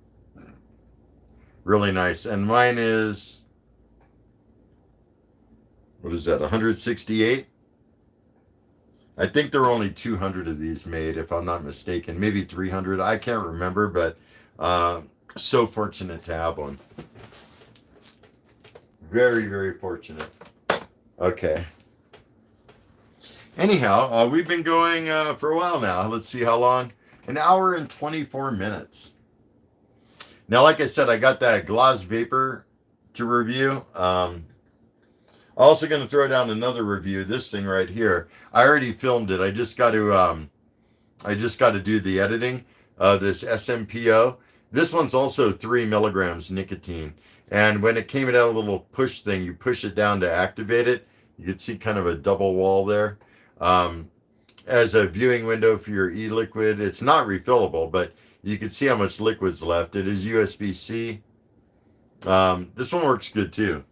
[SPEAKER 1] Really nice. And mine is, what is that, 168? I think there are only 200 of these made, if I'm not mistaken. Maybe 300. I can't remember, but so fortunate to have one. Very, very fortunate. Okay. Anyhow, we've been going for a while now. Let's see how long. An hour and 24 minutes. Now, like I said, I got that Gloss Vapor to review. I'm also going to throw down another review. This thing right here. I already filmed it. I just got to do the editing of this SMPO. This one's also 3 milligrams nicotine. And when it came out a little push thing, you push it down to activate it. You could see kind of a double wall there. As a viewing window for your e-liquid, it's not refillable, but you can see how much liquid's left. It is USB-C. This one works good too.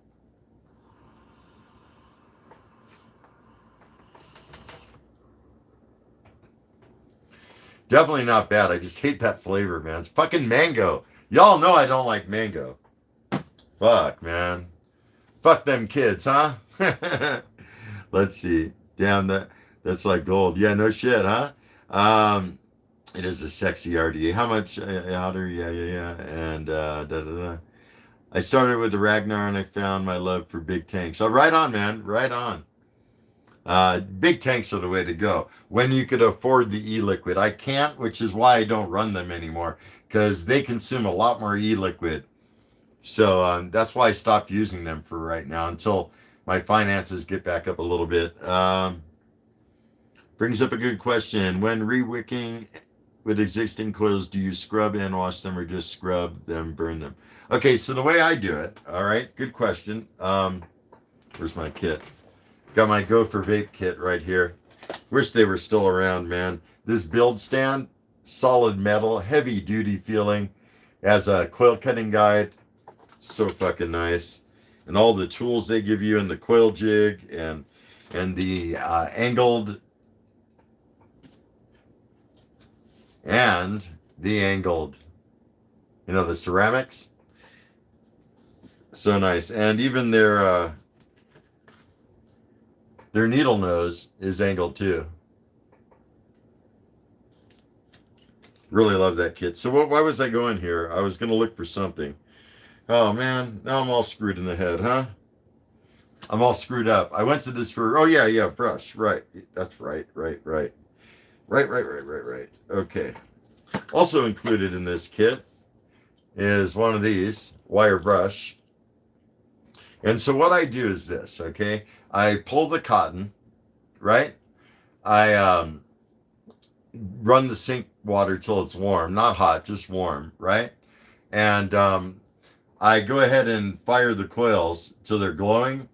[SPEAKER 1] Definitely not bad. I just hate that flavor, man. It's fucking mango. Y'all know I don't like mango. Fuck, man. Fuck them kids, huh? Let's see. Damn, that's like gold. Yeah, no shit, huh? It is a sexy RDA. How much hotter? Yeah. And da da da. I started with the Ragnar and I found my love for big tanks. So right on, man. Right on. Big tanks are the way to go when you could afford the e-liquid. I can't, which is why I don't run them anymore, because they consume a lot more e-liquid. So that's why I stopped using them for right now until my finances get back up a little bit. Brings up a good question. When re-wicking with existing coils, do you scrub and wash them or just scrub them, burn them? Okay, so the way I do it, all right, good question. Where's my kit? Got my Go for Vape kit right here. Wish they were still around, man. This build stand, solid metal, heavy duty feeling, as a coil cutting guide. So fucking nice. And all the tools they give you in the coil jig and the angled the ceramics. So nice. And even their needle nose is angled too. Really love that kit. So why was I going here? I was going to look for something. Oh man, now I'm all screwed in the head, huh? I'm all screwed up. I went to this for, oh yeah, brush. Right. That's right. Right. Okay. Also included in this kit is one of these, wire brush. And so what I do is this, okay? I pull the cotton, right? I run the sink water till it's warm, not hot, just warm, right? And I go ahead and fire the coils till they're glowing,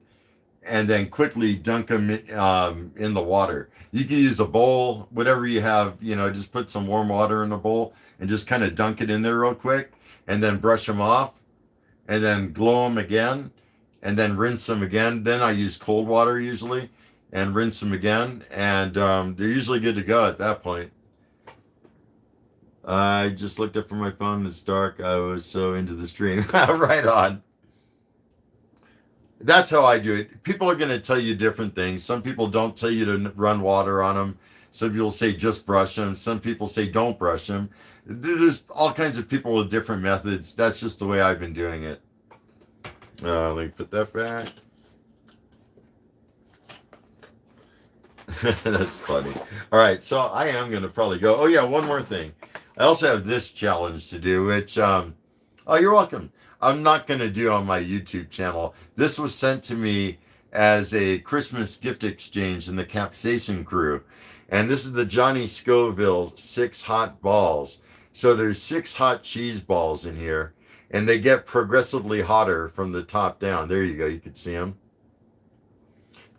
[SPEAKER 1] and then quickly dunk them in the water. You can use a bowl, whatever you have, just put some warm water in a bowl and just kind of dunk it in there real quick, and then brush them off, and then glow them again, and then rinse them again. Then I use cold water usually, and rinse them again, and they're usually good to go at that point. I just looked up from my phone. It's dark. I was so into the stream. Right on. That's how I do it. People are going to tell you different things. Some people don't tell you to run water on them. Some people say just brush them. Some people say don't brush them. There's all kinds of people with different methods. That's just the way I've been doing it. Let me put that back. That's funny. All right, so I am going to probably go. Oh, yeah, one more thing. I also have this challenge to do, which, oh, you're welcome. I'm not going to do on my YouTube channel. This was sent to me as a Christmas gift exchange in the Capsaicin crew. And this is the Johnny Scoville 6 hot balls. So there's 6 hot cheese balls in here, and they get progressively hotter from the top down. There you go. You can see them.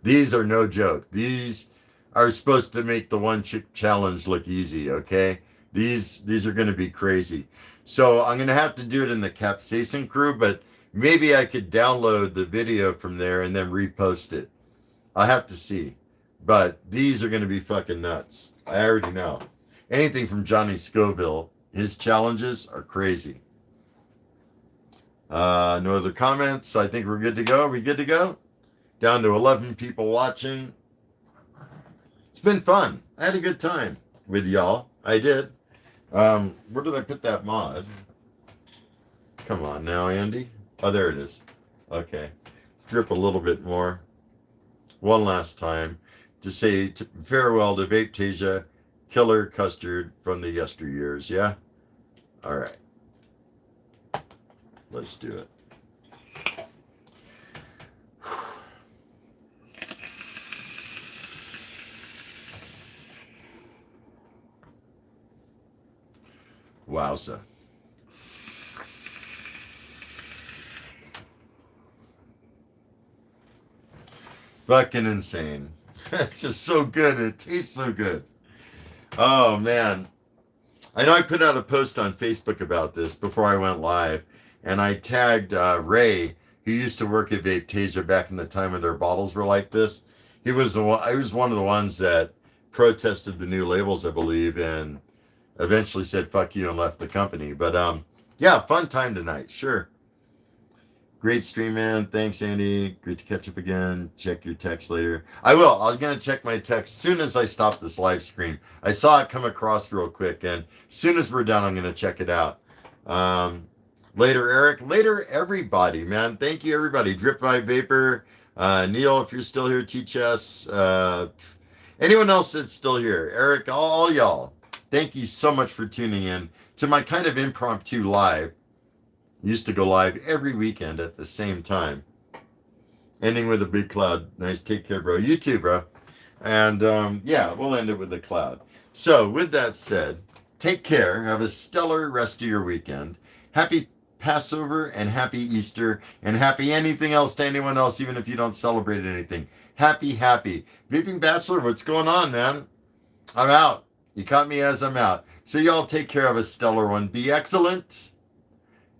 [SPEAKER 1] These are no joke. These are supposed to make the one chip challenge look easy, okay? These are going to be crazy. So I'm going to have to do it in the Capsaicin crew, but maybe I could download the video from there and then repost it. I'll have to see. But these are going to be fucking nuts. I already know. Anything from Johnny Scoville, his challenges are crazy. No other comments. I think we're good to go. Are we good to go? Down to 11 people watching. It's been fun. I had a good time with y'all. I did. Where did I put that mod? Come on now, Andy. Oh, there it is. Okay. Drip a little bit more. One last time. Just say farewell to Vapetasia, killer Kustard from the yesteryears, yeah? All right. Let's do it. Wowza. Fucking insane. It's just so good. It tastes so good. Oh, man. I know I put out a post on Facebook about this before I went live, and I tagged Ray, who used to work at Vapetasia back in the time when their bottles were like this. He was the one. I was one of the ones that protested the new labels, I believe, and eventually said "fuck you" and left the company. But yeah, fun time tonight. Sure. Great stream, man. Thanks, Andy. Great to catch up again. Check your text later. I will. I'm going to check my text as soon as I stop this live stream. I saw it come across real quick, and as soon as we're done, I'm going to check it out. Later, Eric. Later, everybody, man. Thank you, everybody. Drip by Vapor. Neil, if you're still here, T-Chess. Anyone else that's still here. Eric, all y'all. Thank you so much for tuning in to my kind of impromptu live. Used to go live every weekend at the same time. Ending with a big cloud. Nice. Take care, bro. You too, bro. And yeah, we'll end it with a cloud. So with that said, take care. Have a stellar rest of your weekend. Happy Passover and happy Easter and happy anything else to anyone else, even if you don't celebrate anything. Happy. Vaping Bachelor, what's going on, man? I'm out. You caught me as I'm out. So y'all take care. Of a stellar one. Be excellent.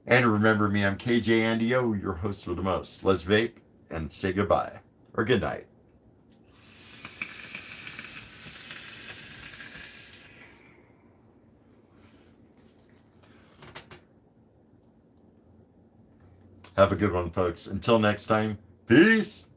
[SPEAKER 1] And remember me, I'm KJ Andy O, your host with the most. Let's vape and say goodbye. Or good night. Have a good one, folks. Until next time, peace.